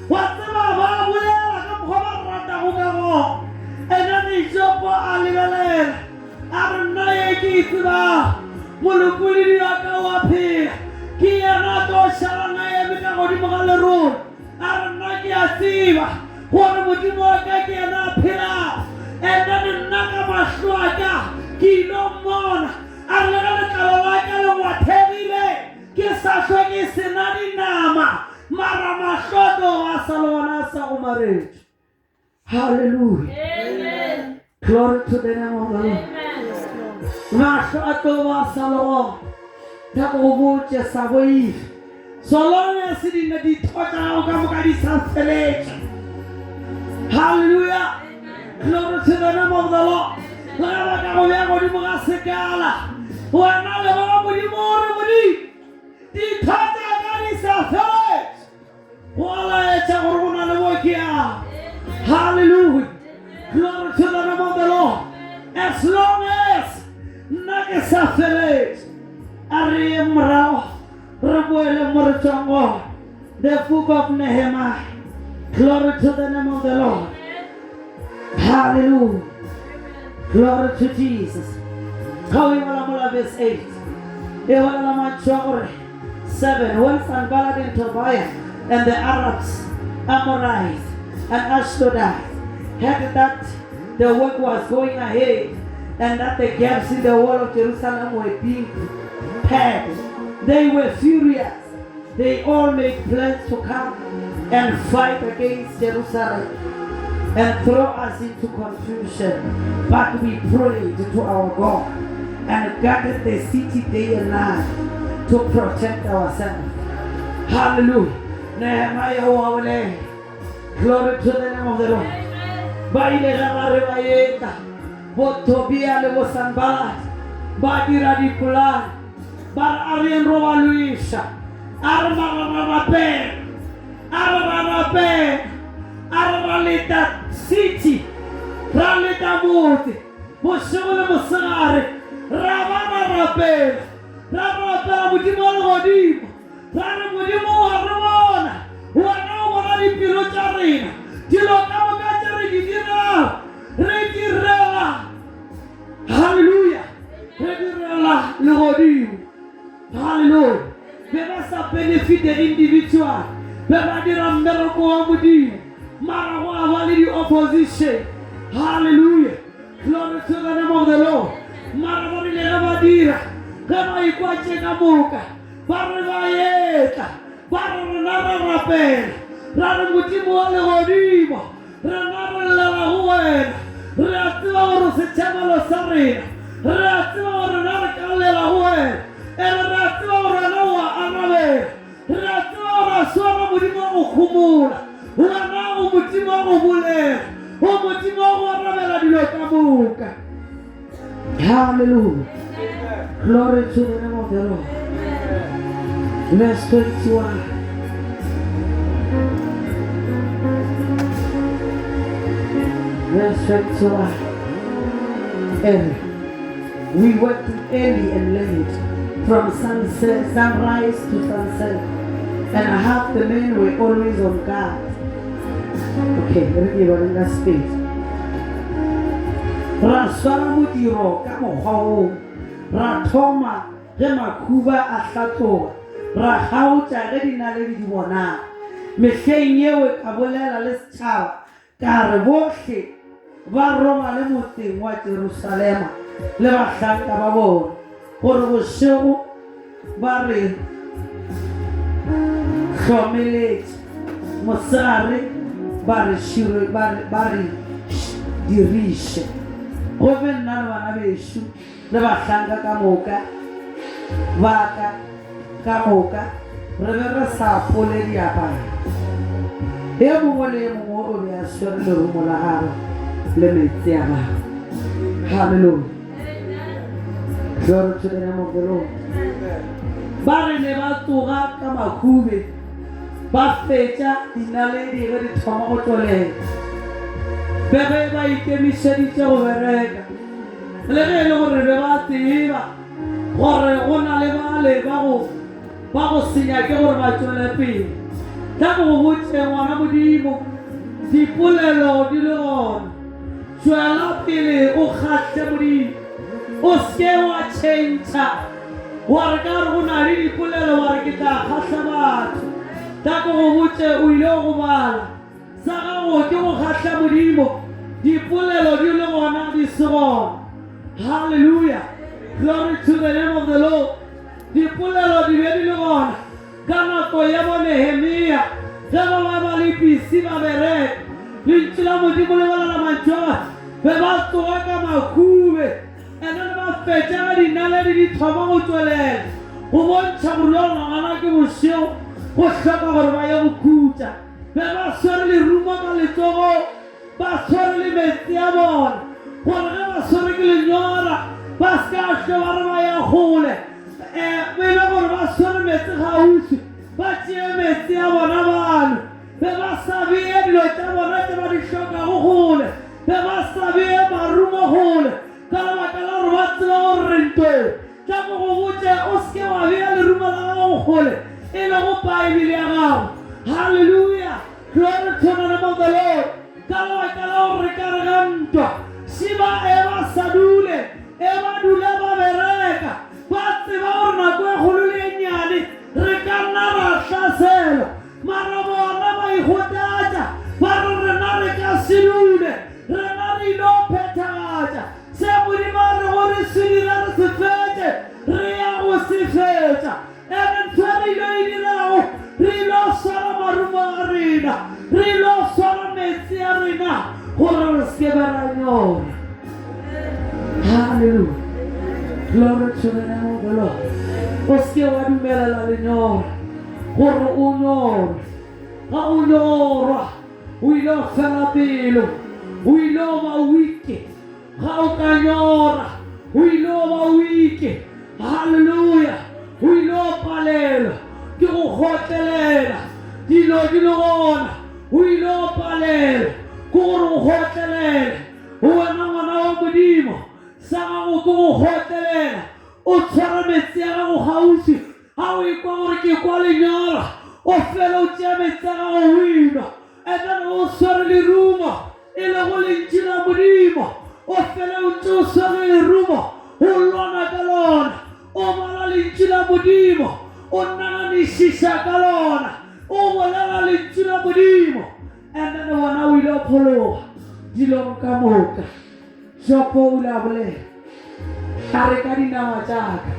wa tseba ba bolela ka mokgwa ba ratago ka go ene Job a lebelela a re nna ye ke e tseba molopoledi wa ka wa phela ke yena ka o šalana eme ka godimo ga lerole a re nna ke a tseba gore modimo wa ka ke yena a phelago ene nna ka mahlo a ka ke ilo mmona a re le ka letlalo la ka le ngwathegile ke sa hlwe ke sena dinama mara mahloto a sa le gona a sa go maretše. Hallelujah. Amen. Glory to the name of the Lord. Mahlo a tlo ba sa le gona ta go botše sa boife so long as dina di tšha gago ka moka di sa feletše. Hallelujah. Glory to the name of the Lord. Le ga baka go bja godimo ga sekala wena le ba modimo ore modimo ditho tša ka di sa feletše go laetša gore go na le mo ke a. Hallelujah. Glory to the name of the Lord. As long as nna ke sa feletše a re ye morago re boele mo re tswang gona the book of Nehemiah. Glory to the name of the Lord. Hallelujah. Glory to Jesus. How we will verse 8. Ewalamachore 7. When Sanballat and Tobiah and the Arabs, Amorites and Ashdodites heard that the work was going ahead and that the gaps in the wall of Jerusalem were being packed, they were furious. They all made plans to come and fight against Jerusalem and throw us into confusion. But we prayed to our God and guarded the city day and night to protect ourselves. Hallelujah. Nehemiah wawele. Glory to the name of the Lord. Baile gare baeta. Bo Tobia le bo Sanballat. Ba dira diplan. Ba arien roba Luisa. Armarape. Armaleta city. Raleta muti. Bo shole bo sagare. Rabarape. Rabara mudimo godimo. Rara mudimo warona. Wana di pilo charina. Dilo kama kachari gidira. Retirela. Hallelujah. Retirela le godimo. Hallelujah. Beba sa benefit individual. Beba dira miracle wa mudimo. Mara wa avali di opposition. Hallelujah. Glory to the name of the Lord. Mara wa le gabadira. Kama ikwache kamuka. Barbayeta. Barnara rapel. Rara mudimo wa le godimo. Rara la huwen. Ratu se chama lo sarina. Ratu rara kale la huwen. Ratu rara wa anabe. Ratu sora mudimo ukumula. Wana mudimo ubule. Mudimo wa rabela dilo kamuka. Hallelujah. Glory to the name of the Lord. Verse 21. Verse 21. And we worked early and late, from sunrise to sunset, and half the men were always on guard. Okay, let me give you that space. Raswara mutiro ka mokgwa ra thoma ge makhuba a hlatloga ra gautša ge dinaledi di bona mehleng yeo ka bolela le setšhaba ka re bohle ba roma le motseng wa Jerusalema le bahlanka ba bona gore bošego ba re hlomeletse mosegare ba re diriše gobe nna le bana bešo le bahlanka ka moka baka ka moka re be re sa pole diaparo e mongwe le e mongwe o be a swere lerumo la gagwe le metsi a gagwe. Hallelujah. Glory to the name of the Lord. Ba re ne ba tloga ka makhube ba fetša dinaledi ge di thoma go tlolega be ge ba ikemišeditše go bereka le ge e le gore be ba tseba gore go na le bale ba go senya ke gore ba tšwele pele tla go botse ngwana modimo dipolelo di le gona tšwela pele o kgahle modimo o seke wa tšhentšha wa re ka re go na le dipolelo wa re ke tla kgatlha batho tla go botse o ile go bala sa gago ke go kgatlha modimo dipolelo di le gona di se gona. Hallelujah. Glory to the name of the Lord. Dipolelo di be di le gona ka nako ya bo Nehemia ge ba le pisi ba bereka lentši la modimo le bolela mantšoa be ba tsoga ka makhube ene le ba fetša ga dinaledi di thoma go tswelela go bontšha gore yo ngwana ke bošego go hloka gore ba ye go khutša be ba swere lerumo ka letsogo ba swere le metsi a bona gore ge ba swere ke lenyora ba se ka hle ba re ba ya gole be le gore ba swere metsi gaufi ba tšee metsi a bona bano be ba sa bee dilo tša bona tše ba di hlokago gole be ba sa bee marumo gole ka lebaka la gore ba tseba gore rentweo tla go go botse o seke wa bea lerumo la gago gole e le go baebile ya gago. Hallelujah. Glory to the name of the Lord. Ka lebaka la gore re ka re ga ntwa šiba e ba sa dule e ba dule ba bereka ba tseba gore nako e kgolo le e nnyane re ka nna ra hlaselwa mara bona ba ikgotatša ba re rena re ka se dule rena re ilo phethagatša se modimo a re gore se dira re se fetše re ya go se fetša ene ntho re ilo e dirago re ilo swara marumo a rena re ilo swara metsi a rena gore re seke be ra nyora. Hallelujah. Glory to the name of the Lord. O seke wa dumelela lenyora gore o nyore ga o nyorwa o ile fela pelo o ile ba wike ga o ka nyora o ile ba wike. Hallelujah. O ile palelwa ke go gotlelela dilo di le gona o ile palelwa ke gore o gotlelela o wena ngwana wa modimo sa gago ke go gotlelela o tshwara metsi a gago gaufi ga o ekwa gore ke kwa lenyora o fela o tšea metsi a gago o inwa and then o swere lerumo e le go lentši la modimo o fela o ntse o swere lerumo o lwana ka lona o bala lentši la modimo o naganišiša ka lona o bolela lentši la modimo and then wona o ile o phologa dilong ka moka. Jopo o ile a bolela a re ka dinama tšaka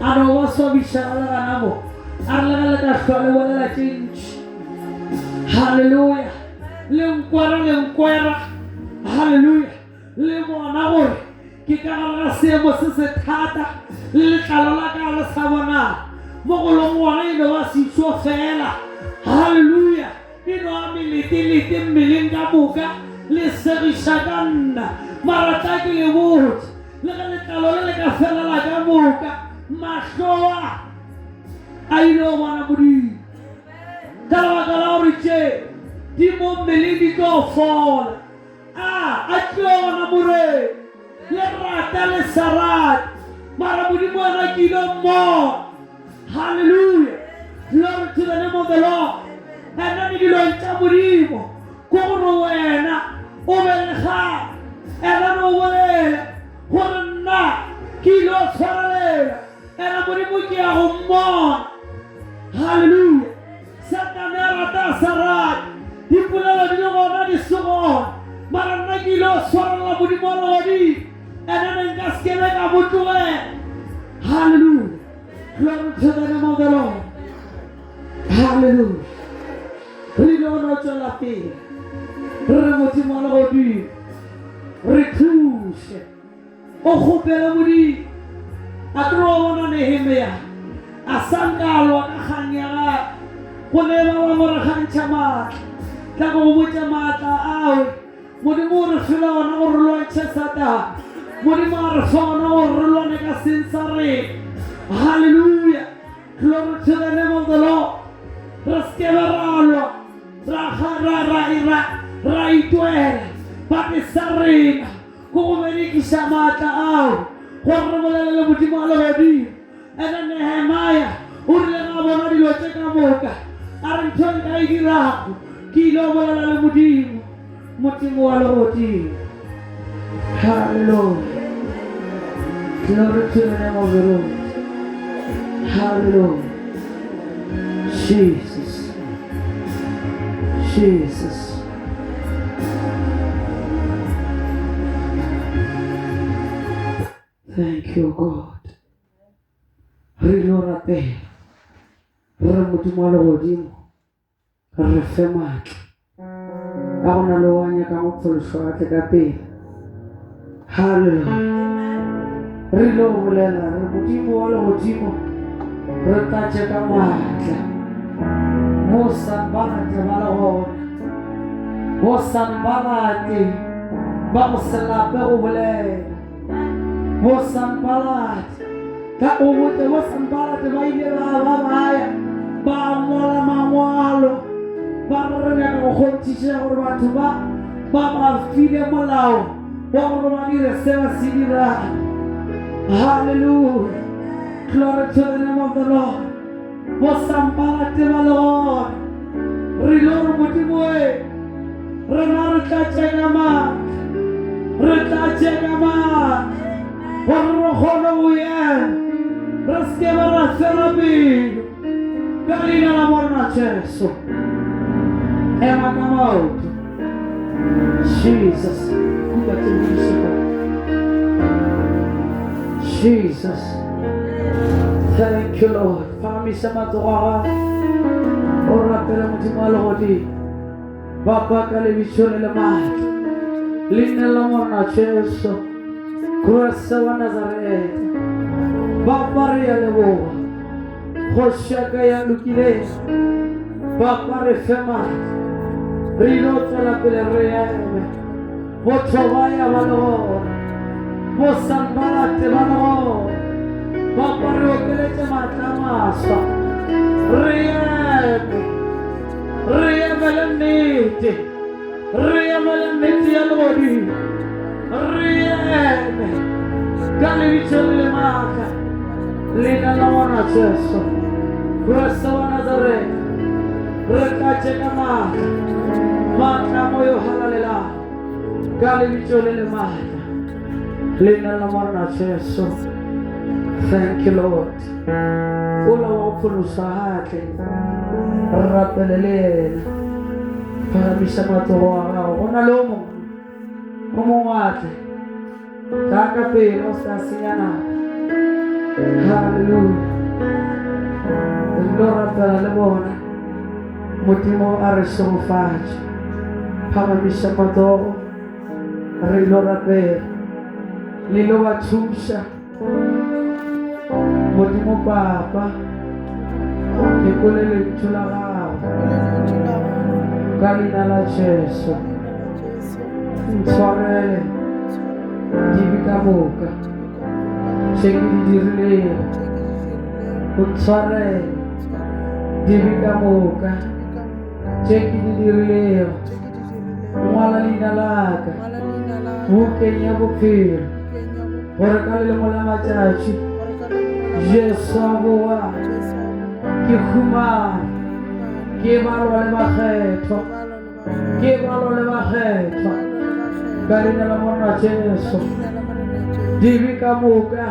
a no ba swabišaga le gana mo a re lega le ka hlwa le bolela tše ntši. Hallelujah. Le nkwera hallelujah le bona gore ke ka gare ga seemo se se thata le letlalo la ka le sa bonang mo golong ngwana e no ba sešo fela. Hallelujah. E no a melete mmeleng ka moka le segiša ka nna mara tla ke le botse le ge letlalo le le ka felela ka moka mahloa a ile go bona modimo ka lebaka la gore tše di mo mmeleng di tlo fola a tlo gona moreng le rata le sa rate mara modimo ena ke ile mmoa. Hallelujah. Glory to the name of the Lord. ena ni dilong tša modimo ko gore wena o belega ena no bolela gore nna ke ilo tshwarelela ena modimo ke ya go mmona. Hallelujah. Satane a rata sa rate dipolelo di le gona di se gona mara nna ke ilo tshwarelela modimo a legodimo ena ne nka sekebe ka mo tlogela. Hallelujah. Glory to the name of the Lord. Hallelujah. Re lo no tswela pele. Re re Modimo wa legodimo. Re thuse. O kgopele Modimo. A tlo bona Nehemia. A sankalwa ka kgang ya gagwe. Go leba ba mo re kgantšha maatla. Tla go botša maatla awe. Modimo o re fela ona gore re lwantšhe Satane. Modimo a re fa ona gore re lwane ka seng sa rena. Hallelujah. Glory to the name of the Lord. Re ske ba ra lwa. Ra itwela. Bake sa rena. Go go berekiša maatla ao. Gore re bolelele Modimo wa legodimo. And then Nehemiah, o rile ga bona dilo tse ka moka. A re ntho e nka e dirago. Ke ile go bolela le Modimo. Modimo wa legodimo. Hallelujah. Glory to the name of the Lord. Hallelujah. Jesus. Jesus. Thank you, God. Re lo rapela. Re Modimo wa legodimo. Re fe maatla. A go na le wa nyaka go phološo a tle ka pele. Hallelujah. Re lo bolela re Modimo wa legodimo. Re tlatše ka maatla. Mo Sanbalate ba le gona. Mo Sanbalate ba go se lape go bolela. Mo Sanbalate ka o botse mo Sanbalate ba ile ba baya ba ngola mangwalo. Ba re nyaka go kgonthiša gore batho ba file molao wa gore ba dire se ba se dirang. Hallelujah. Glory to the name of the Lord. Mo Sanbalate ba le gona. Re lo re Modimo we. Rena re tlatše ka maatla. Re tlatše ka maatla. Gore re kgone go ema. Re ske ba ra fela pelo. Ka leina la morena Jesu. Ema ka maoto. Jesus. Kuka te buisiko. Jesus. Thank you, Lord. Phamisa matsogo a gago. O rapela Modimo wa legodimo. Bapa ka lebitso le le maatla. Leina la morena Jesu. Kriste wa Nazareta. Bapa re ya leboga. Kgoši ya ka ya lokileng. Bapa re fe maatla. Re ilo tswela pele re eme. Motho ba ya ba le gona. Mo Sanbalate ba le gona. Bapa re okeletše maatla a maswa. Re eme. Re eme le nnete. Re eme le nnete ya legodimo. Re eme ka lebitso le le maatla. Leina la morena Jesu. Kriste wa Nazareta. Re tlatše ka maatla. Maatla mo yo halalelang. Ka lebitso le le maatla. Leina la morena Jesu. Thank you, Lord. Ola wa go phološa gatle. Re rapele le ena. Phagamisa matsogo a gago. Go na le o mongwe. O mongwe atle. Ka ka pele o se ka senya nako. Hallelujah. Re lo rapela le bona. Modimo a re šogofatše. Phagamisa matsogo. Re lo rapela. Le lo ba thuša. Modimo Papa. Ke kole lentšu la gago. Ka leina la Jesu. Ntshwarele. Dibe ka moka. Tše ke di dirilego. Ntshwarele. Dibe ka moka. Tše ke di dirilego. Ngwala leina la ka. Bukeng ya bophelo. Gore ka le lengwe la matšatši. Jesu a boa. Ke humane. Ke balwa le bakgethwa. Ke balwa le bakgethwa. Ka leina la morena Jesu. Dibe ka moka.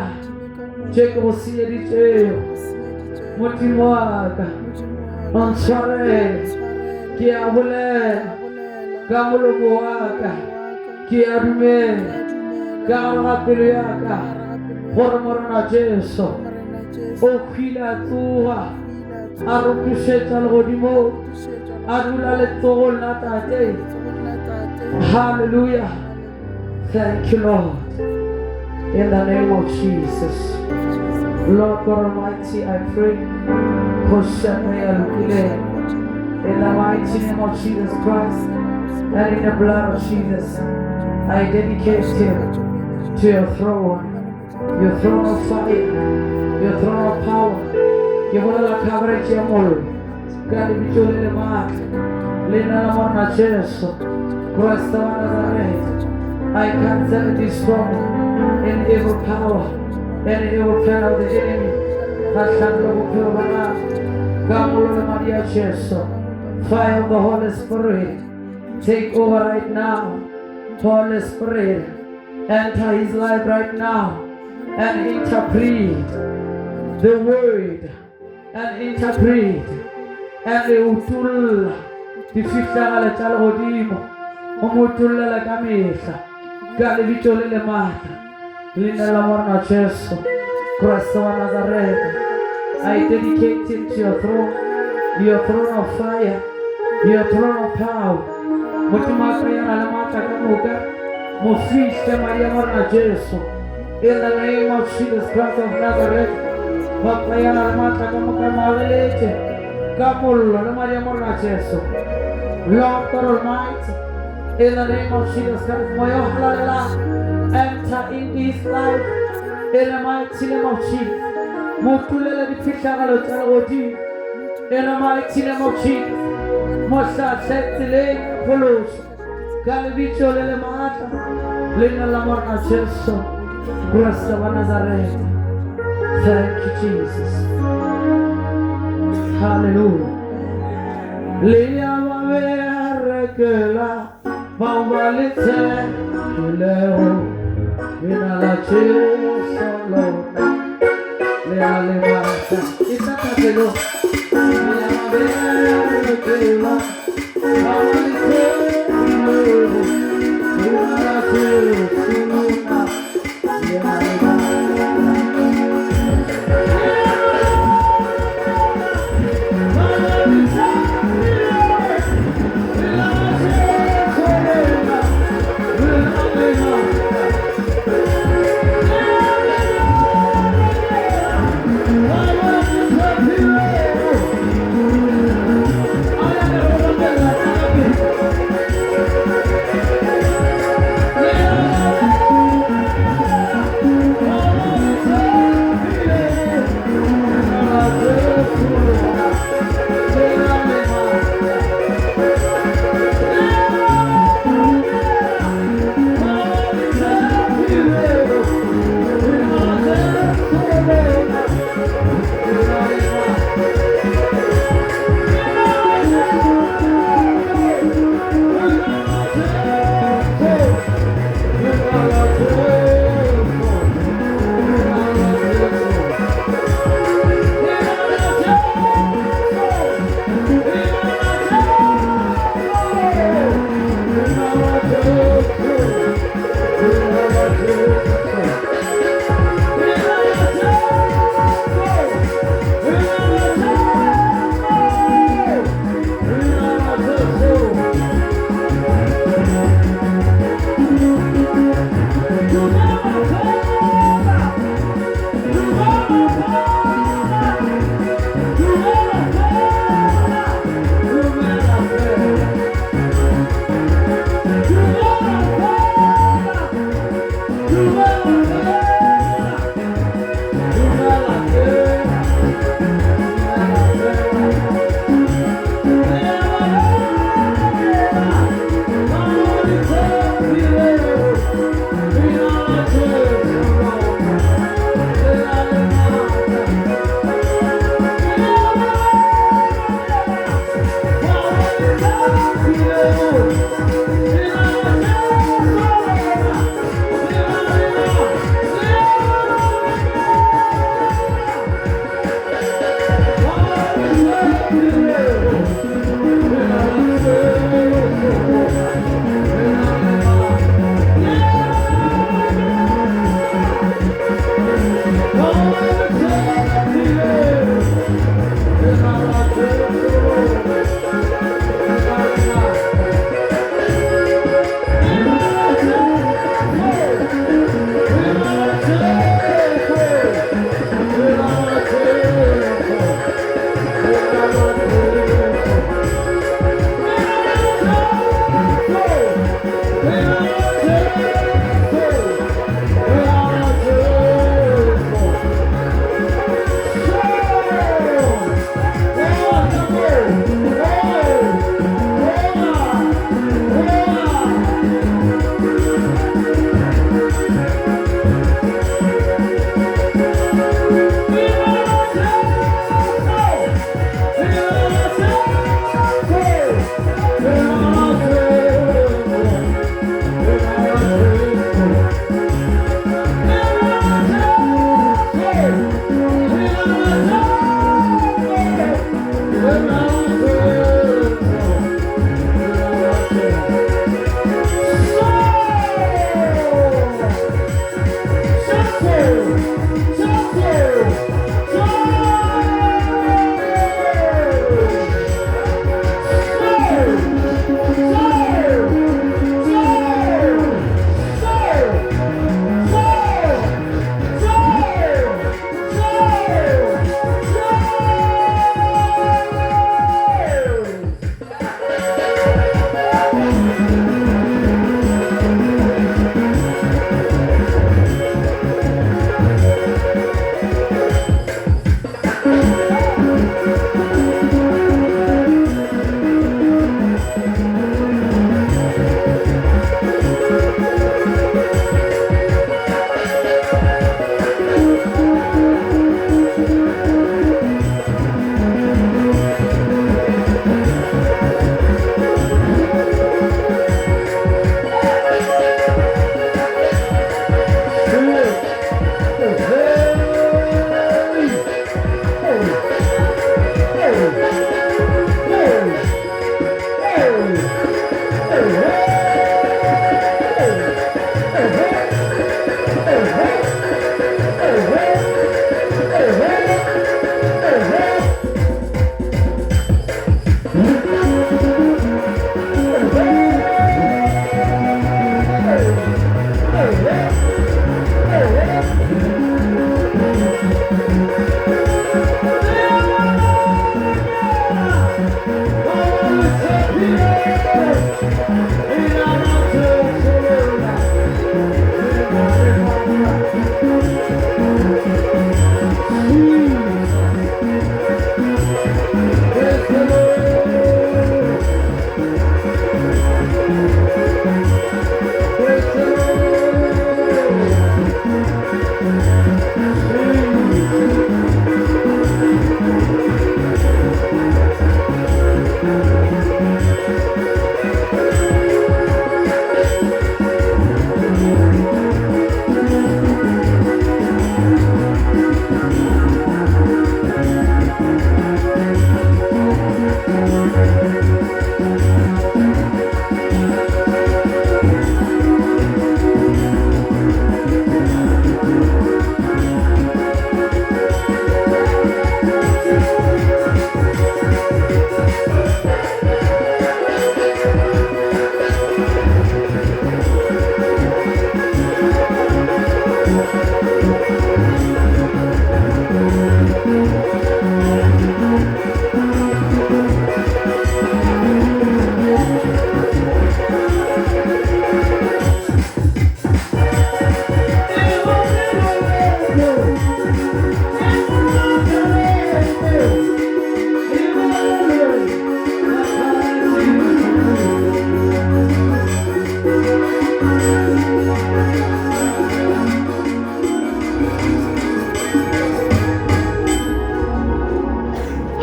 Tše ke go seeditšego. Modimo wa ka. Ntshwarele. Ke a bolela. Ka molomo wa ka. Ke a dumela. Ka gare ga pelo ya ka. Gore morena Jesu. o khila tsoga a re pušetša legodimo a dula letsogong la tate. Hallelujah. Thank you, Lord. In the name of Jesus. Lord God Almighty, I pray for Shemaya Lukile. In the mighty name of Jesus Christ and in the blood of Jesus, I dedicate him to your throne of fire, your throne of power. Give all the coverage of all. God be to the mark. Lina la morna Jesu. Christ of Nazareth. I cancel and destroy any evil power, any evil plan of the enemy. Maria Jesu. Fire of the Holy Spirit. Take over right now. Holy Spirit. Enter his life right now and interpret the word and interpret and the utul the fifta la godimo umutul la kamisa gale vitole le mata lina la morna Jesu Christ of Nazareth. I dedicate him to your throne of fire, your throne of power. Mutumaka yana la mata kamuka mufiste Maria morna Jesu. In the name of Jesus Christ of Nazareth, Phokwane mata kamuka mavelete, kamulo na Maria morna Jesu. Lord God Almighty, in the name of Jesus Christ, moyo halala, enter in his life, in the mighty name of Jesus. Mutulele di pitagalo talodi, in the mighty name of Jesus. Mosa setile polos, galibicho lele mata, lina la morna Jesu. Christ of Nazareth. Thank you, Jesus. Hallelujah. Lia vaverekela vavalite leo inala chesolo lea levanta itakatelo lia vaverekela vavalite leo inala chesolo.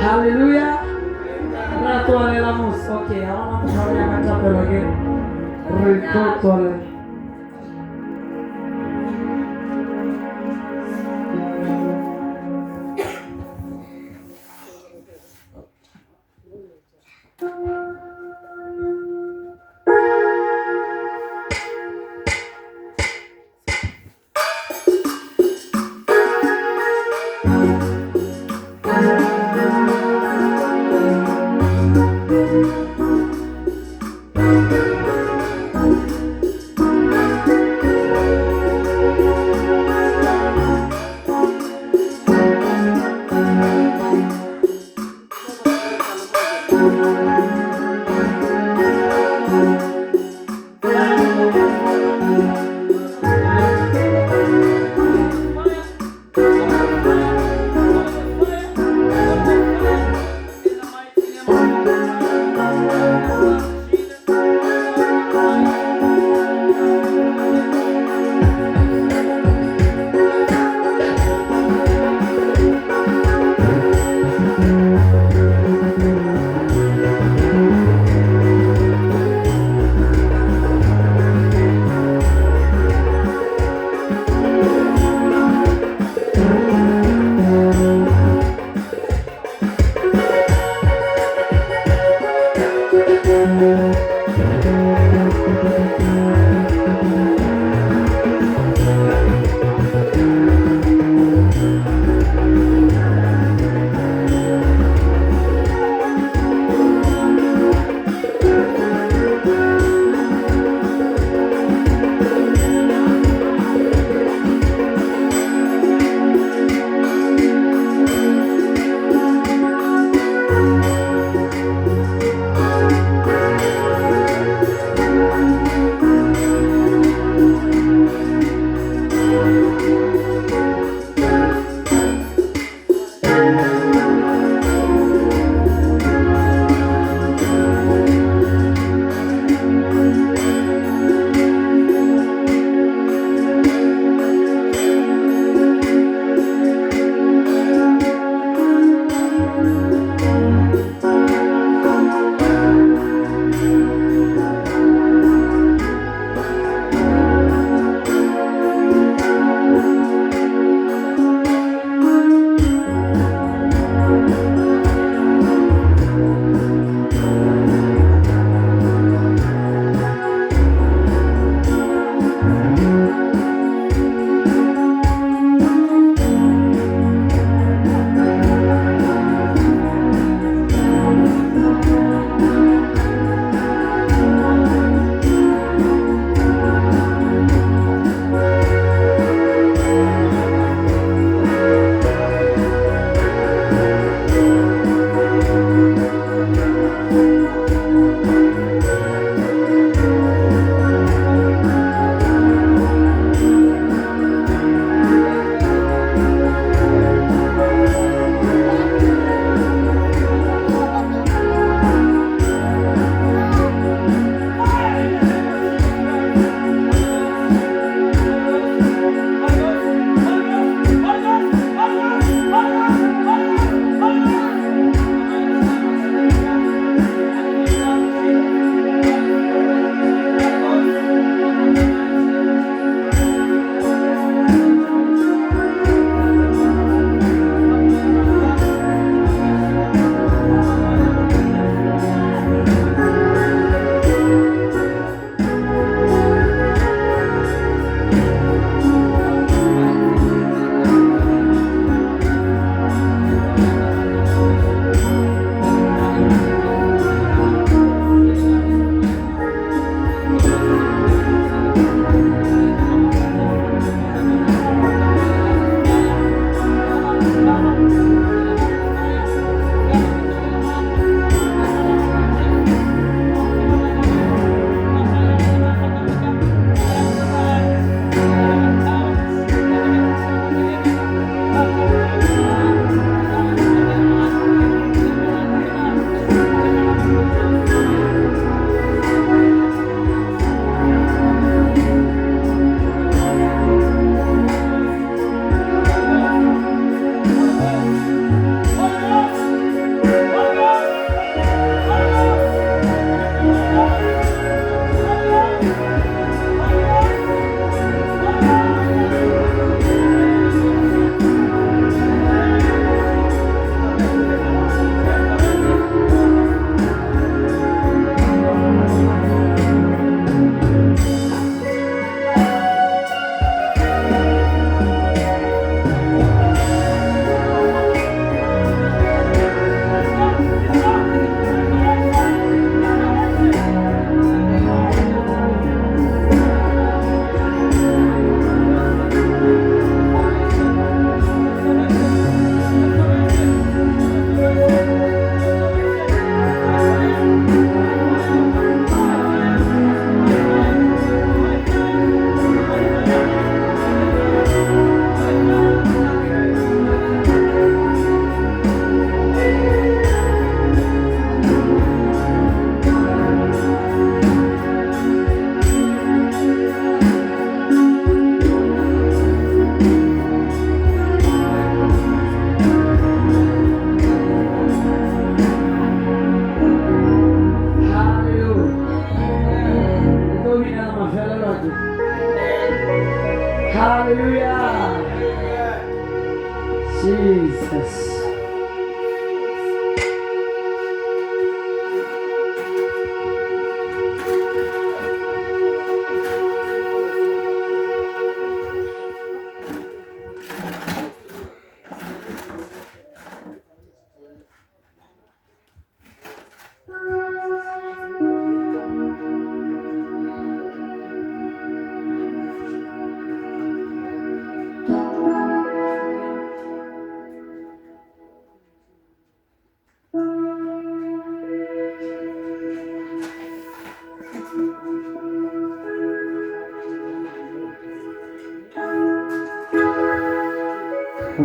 Haleluya. Ratu alelamus. Oke, awan harusnya akan capek lagi. Rikotole.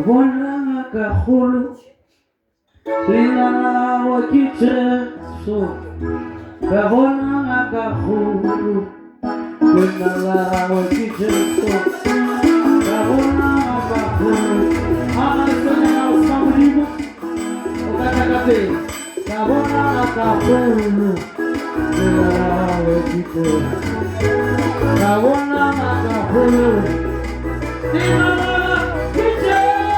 Bona kahulu lina lawa kicheso Bona kahulu lina lawa kicheso Bona kahulu Anasanya na usamrimu Ukatakate Bona kahulu lina lawa kicheso Bona kahulu lina lawa kicheso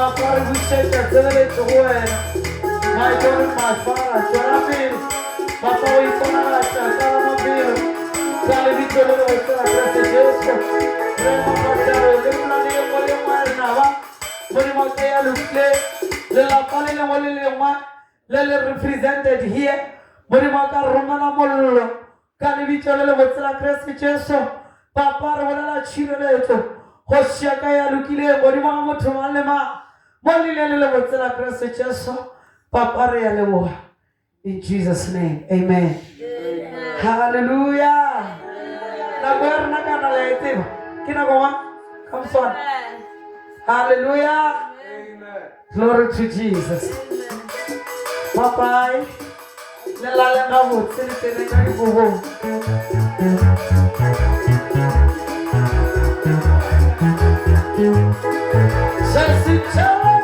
Father, we say that celebrate the word. My God and my Father, Charabin, Papa, we honor Charabin, Salivito, Jesu, Rema Pataro, Limani, Nava, Morimakaya, Luple, Lila Palina, Walilima, Lele represented here, Morimaka, Romana Molo, Canivito, Votla Crespi, Jesu, Papa, Rola Chile, Hoshakaya, Lukile, Morima, Motumalema. In Jesus' name, amen. Hallelujah. Come on. Hallelujah. Glory to Jesus. Bye bye. Just